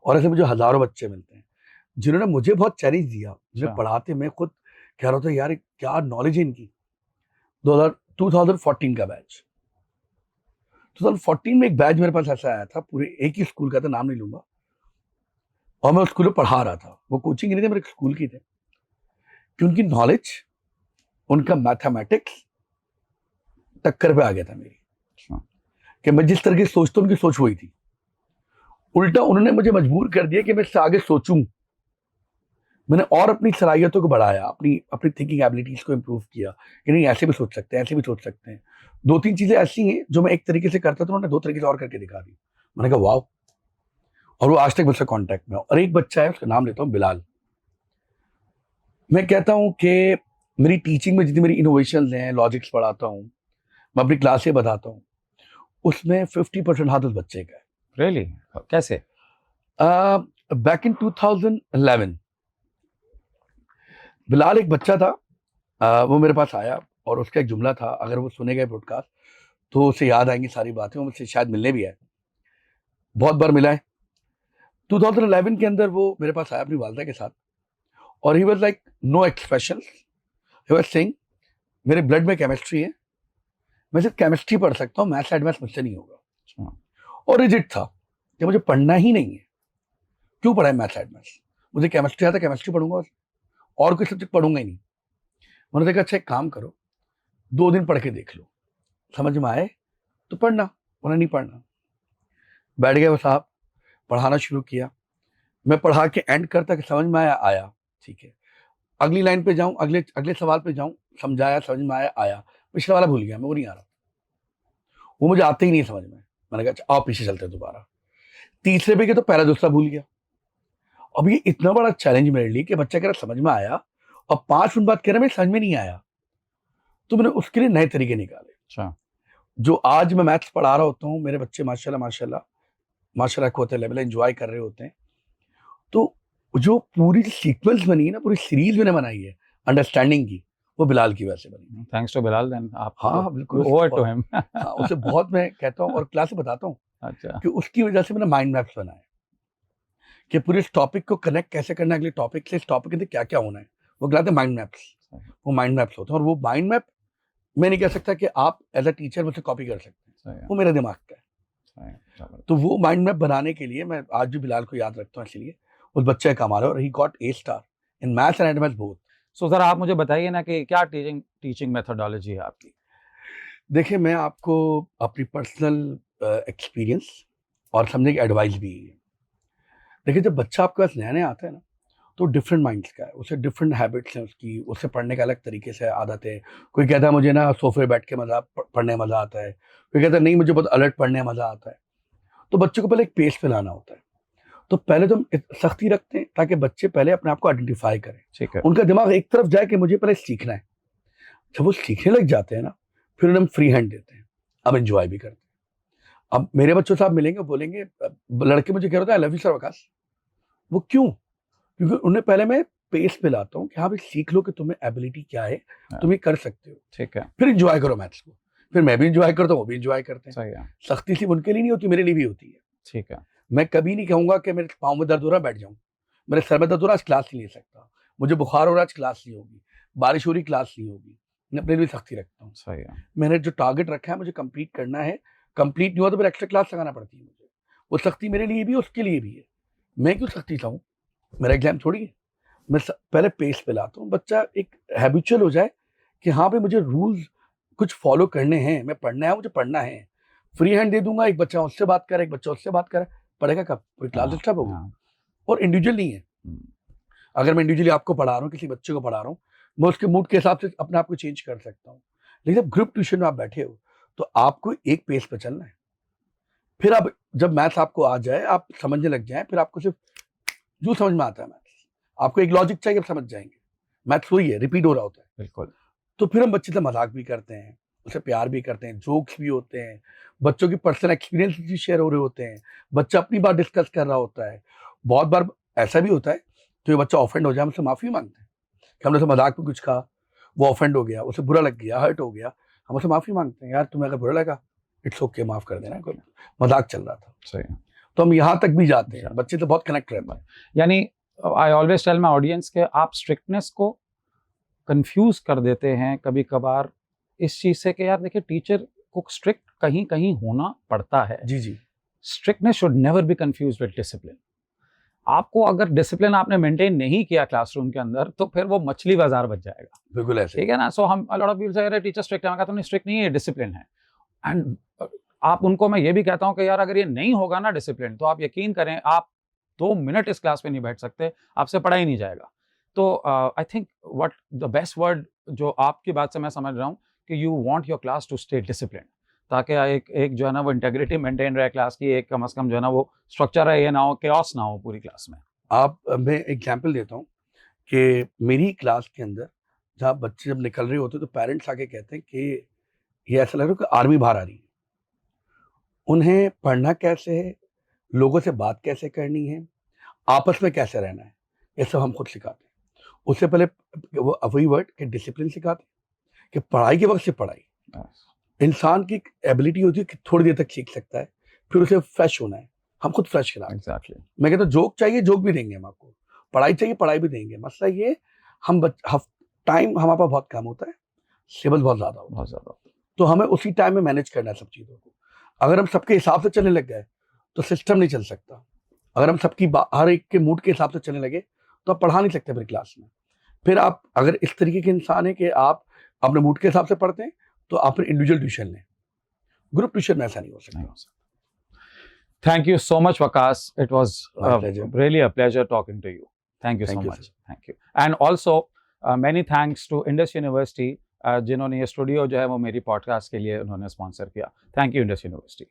और ऐसे मुझे हजारों बच्चे मिलते हैं जिन्होंने मुझे बहुत चैलेंज दिया, मुझे पढ़ाते मैं खुद कह रहा था यार क्या नॉलेज है इनकी। 2014 का बैच, 2014 में एक बैच मेरे पास ऐसा आया था, पूरे एक ही स्कूल का था, नाम नहीं लूंगा, और मैं उस स्कूल में पढ़ा रहा था। वो कोचिंग नहीं थी, मेरे स्कूल की थे, कि उनकी नॉलेज, उनका मैथमेटिक्स टक्कर पे आ गया था मेरी, कि मैं जिस तरह की सोचता उनकी सोच वही थी। उल्टा उन्होंने मुझे मजबूर कर दिया कि मैं इससे आगे सोचूं। मैंने और अपनी सलाहियतों को बढ़ाया, अपनी थिंकिंग एबिलिटीज को इंप्रूव किया कि नहीं ऐसे भी सोच सकते हैं, ऐसे भी सोच सकते हैं। 2-3 चीजें ऐसी हैं जो मैं एक तरीके से करता था, उन्होंने 2 तरीके से और करके दिखा दी। मैंने कहा वाह। और वो आज तक मुझसे कांटेक्ट में। और एक बच्चा है, उसका नाम लेता हूँ बिलाल। मैं कहता हूँ कि मेरी टीचिंग में जितनी मेरी इनोवेशन हैं, लॉजिक्स पढ़ाता हूँ, मैं अपनी क्लास से बताता हूँ, उसमें 50% हाथ उस बच्चे का है। रियली? कैसे? बैक इन 2011 बिलाल एक बच्चा था, वो मेरे पास आया और उसका एक जुमला था, अगर वो सुनेगा ब्रॉडकास्ट तो उसे याद आएंगी सारी बातें, वो मुझसे शायद मिलने भी आए, बहुत बार मिला है। 2011 के अंदर वो मेरे पास आया अपनी वालदा के साथ, और he was like no expression, he was saying मेरे ब्लड में केमिस्ट्री है, मैं सिर्फ केमिस्ट्री पढ़ सकता हूँ, मैथ्स एडवांस मुझसे नहीं होगा। और रिजिड था कि मुझे पढ़ना ही नहीं है, क्यों पढ़ा है मैथ्स एडवांस, मुझे केमिस्ट्री आता, केमिस्ट्री पढ़ूंगा और कोई सब्जेक्ट पढ़ूंगा ही नहीं। मैंने देखा अच्छा एक काम करो, 2 दिन पढ़ के देख लो, समझ में आए तो पढ़ना, वरना नहीं पढ़ना। बैठ गए वो साहब, पढ़ाना शुरू किया। मैं पढ़ा के एंड करता कि समझ में आया ठीक है, अगली लाइन पे जाऊं, अगले अगले सवाल पे जाऊं, समझाया, समझ में आया, पिछला वाला भूल गया मैं, वो नहीं आ रहा, वो मुझे आते ही नहीं समझ में। मैंने कहा अच्छा आओ पीछे चलते हैं दोबारा। तीसरे पे गए तो पहला दूसरा भूल गया। अब ये इतना बड़ा चैलेंज मेरे लिए कि बच्चा कह रहा समझ में आया और 5 मिनट बाद कह रहा मैं समझ में नहीं आया। तो मैंने उसके लिए नए तरीके निकाले। अच्छा। जो आज मैं मैथ्स पढ़ा रहा होता हूँ, मेरे बच्चे माशाल्लाह माशाल्लाह माशाल्लाह को होते लेवल एंजॉय कर रहे होते हैं। तो जो पूरी सीक्वेंस बनी है ना, पूरी सीरीज मैंने बनाई है अंडरस्टैंडिंग की, वो बिलाल की वजह से बनी। Thanks to Bilal then. आप हाँ बिल्कुल, ओवर टू हिम। हाँ उसे बहुत मैं कहता हूँ और क्लास में बताता हूँ अच्छा। कि उसकी वजह से मैंने माइंड मैप्स बनाए कि पूरे इस टॉपिक को कनेक्ट कैसे करना है अगले टॉपिक से, इस टॉपिक के अंदर क्या क्या होना है, वो कहलाते हैं माइंड मैप्स। वो माइंड मैप्स होते हैं, और वो माइंड मैप मैं नहीं कह सकता कि आप एज अ टीचर मुझसे कॉपी कर सकते हैं, वो मेरे दिमाग का है। तो वो माइंड मैप बनाने के लिए मैं आज भी बिलाल को याद रखता हूँ, इसलिए उस बच्चे का कमाल है, और he got A* in maths and maths both. So sir आप मुझे बताइए ना कि क्या टीचिंग मेथोडोलॉजी है आपकी? देखिए मैं आपको अपनी पर्सनल एक्सपीरियंस और समझने की एडवाइस भी है। देखिए जब बच्चा आपके पास नया नया आता है ना, तो डिफरेंट माइंड्स का है, उसे डिफरेंट हैबिट्स हैं उसकी, उसे पढ़ने का अलग तरीके से आदत है। कोई कहता है मुझे ना सोफे बैठ के पढ़ने में मज़ा आता है, कोई कहता है नहीं मुझे बहुत अलर्ट पढ़ने में मज़ा आता है। तो बच्चों को पहले एक पेस पे लाना होता है। तो पहले तो हम सख्ती रखते हैं ताकि बच्चे पहले अपने आप को आइडेंटिफाई करें, ठीक है। उनका दिमाग एक तरफ जाए कि मुझे पहले सीखना है। जब वो सीखने लग जाते हैं ना, फिर उन्हें हम फ्री हैंड देते हैं, अब एंजॉय भी करते हैं। अब मेरे बच्चों से आप मिलेंगे, बोलेंगे लड़के मुझे कह रहे थे आई लव यू सर आकाश। वो क्यों? क्योंकि उन्हें पहले मैं पेस पे लाता हूँ कि हाँ भाई सीख लो कि तुम्हें एबिलिटी क्या है, तुम ये कर सकते हो, ठीक है। फिर एंजॉय करो मैथ्स को। फिर मैं भी एंजॉय करता हूँ, वो भी एंजॉय करते हैं। सही है। सख्ती सिर्फ उनके लिए नहीं होती, मेरे लिए भी होती है। ठीक है। मैं कभी नहीं कहूंगा कि मेरे पाँव में दर्द हो रहा है बैठ जाऊं, मेरे सर में दर्द हो रहा है आज क्लास नहीं ले सकता, मुझे बुखार हो रहा है आज क्लास नहीं होगी, बारिश हो रही क्लास नहीं होगी। मैं अपने लिए सख्ती रखता हूँ। सही है। मैंने जो टारगेट रखा है मुझे कंप्लीट करना है, कंप्लीट नहीं हुआ तो फिर एक्स्ट्रा क्लास लगाना पड़ती है मुझे। वो सख्ती मेरे लिए भी उसके लिए भी है। मैं क्यों सख्ती चाहूँ, मेरा एग्जाम थोड़ी है। मैं पहले पेस पे लाता हूँ, बच्चा एक हैबिचुअल हो जाए कि हाँ भाई मुझे रूल्स कुछ फॉलो करने हैं, मैं पढ़ना है, मुझे पढ़ना है। फ्री हैंड दे दूंगा, एक बच्चा उससे बात करे, एक बच्चा उससे बात करे, पढ़ेगा कब? पूरी क्लास डिस्टर्ब होगी। और इंडिविजुअल नहीं है। अगर मैं इंडिविजुअली आपको पढ़ा रहा हूँ, किसी बच्चे को पढ़ा रहा हूँ, मैं उसके मूड के हिसाब से अपने आप को चेंज कर सकता हूँ। लेकिन जब ग्रुप ट्यूशन में आप बैठे हो तो आपको एक पेस पे चलना है। फिर आप जब मैथ्स आपको आ जाए, आप समझने लग जाए, फिर आपको सिर्फ जो समझ में आता है मैथ्स, आपको एक लॉजिक चाहिए, आप समझ जाएंगे। मैथ्स वही है, रिपीट हो रहा होता है। बिल्कुल। तो फिर हम बच्चे से मजाक भी करते हैं, उसे प्यार भी करते हैं, जोक्स भी होते हैं, बच्चों की पर्सनल एक्सपीरियंस शेयर हो रहे होते हैं, बच्चा अपनी बात डिस्कस कर रहा होता है। बहुत बार ऐसा भी होता है तो ये बच्चा ऑफेंड हो जाए, हमसे माफ़ी मांगते हैं कि हमने तो मजाक में कुछ कहा, वो ऑफेंड हो गया, उसे बुरा लग गया, हर्ट हो गया, हम उसे माफ़ी मांगते हैं, यार तुम्हें अगर बुरा लगा इट्स ओके, माफ़ कर देना, कोई मजाक चल रहा था। सही है। तो हम यहाँ तक भी जाते हैं, बच्चे तो बहुत कनेक्ट रहते हैं। यानी I always tell my audience के आप स्ट्रिक्टनेस को कंफ्यूज कर देते हैं कभी कभार इस चीज़ से कि यार देखिए टीचर को स्ट्रिक्ट कहीं कहीं होना पड़ता है। जी जी, strictness should never be confuse with discipline. आपको अगर डिसिप्लिन आपने मेंटेन नहीं किया क्लासरूम के अंदर तो फिर वो मछली बाजार बच जाएगा, बिल्कुल ऐसे। ठीक है ना। सो हम लॉट ऑफ पीपल से अरे टीचर स्ट्रिक्ट है, मैं कहता हूँ स्ट्रिक्ट नहीं है, डिसिप्लिन है। एंड आप उनको, मैं ये भी कहता हूँ कि यार अगर ये नहीं होगा ना डिसिप्लिन, तो आप यकीन करें आप 2 मिनट इस क्लास में नहीं बैठ सकते, आपसे पढ़ा ही नहीं जाएगा। तो I think what the best word जो आपकी बात से मैं समझ रहा हूँ कि you want your class to stay discipline, ताकि एक जो है ना वो इंटेग्रिटी मेंटेन रहे क्लास की, एक कम से कम जो है ना वो स्ट्रक्चर है, ये ना हो केओस ना हो पूरी क्लास में। आप मैं एग्जाम्पल देता हूँ कि मेरी क्लास के अंदर जहाँ बच्चे जब निकल रहे होते हैं तो पेरेंट्स आके कहते हैं कि ये ऐसा लग रहा है कि आर्मी बाहर आ रही है। उन्हें पढ़ना कैसे है, लोगों से बात कैसे करनी है, आपस में कैसे रहना है, ये सब हम खुद सिखाते हैं। उससे पहले वो वही वर्ड कि डिसिप्लिन सिखाते हैं कि पढ़ाई के वक्त से पढ़ाई। इंसान की एबिलिटी होती है कि थोड़ी देर तक सीख सकता है, फिर उसे फ्रेश होना है, हम खुद फ्रेश कराते हैं। एग्जैक्टली। मैं कहता हूँ जोक चाहिए, जोक भी देंगे हम आपको, पढ़ाई चाहिए, पढ़ाई भी देंगे। मसला ये हम टाइम हमारे पास बहुत कम होता है, सिलेबस बहुत ज़्यादा होता है, बहुत ज़्यादा। तो हमें उसी टाइम में मैनेज करना है सब चीज़ों को। अगर हम सबके हिसाब से चलने लग गए तो सिस्टम नहीं चल सकता। अगर हम सबकी हर एक के मूड के हिसाब से चलने लगे तो आप पढ़ा नहीं सकते फिर क्लास में। फिर आप अगर इस तरीके के इंसान हैं कि आप अपने मूड के हिसाब से पढ़ते हैं तो आप फिर इंडिविजुअल ट्यूशन लें, ग्रुप ट्यूशन में ऐसा नहीं हो सकता। Thank you so much, Waqas. It was My pleasure. really a pleasure talking to you. Thank you so Thank you, much. sir. Thank you. And also many thanks to Indus University जिन्होंने ये studio जो है वो मेरी podcast के लिए उन्होंने sponsor किया। Thank you Indus university.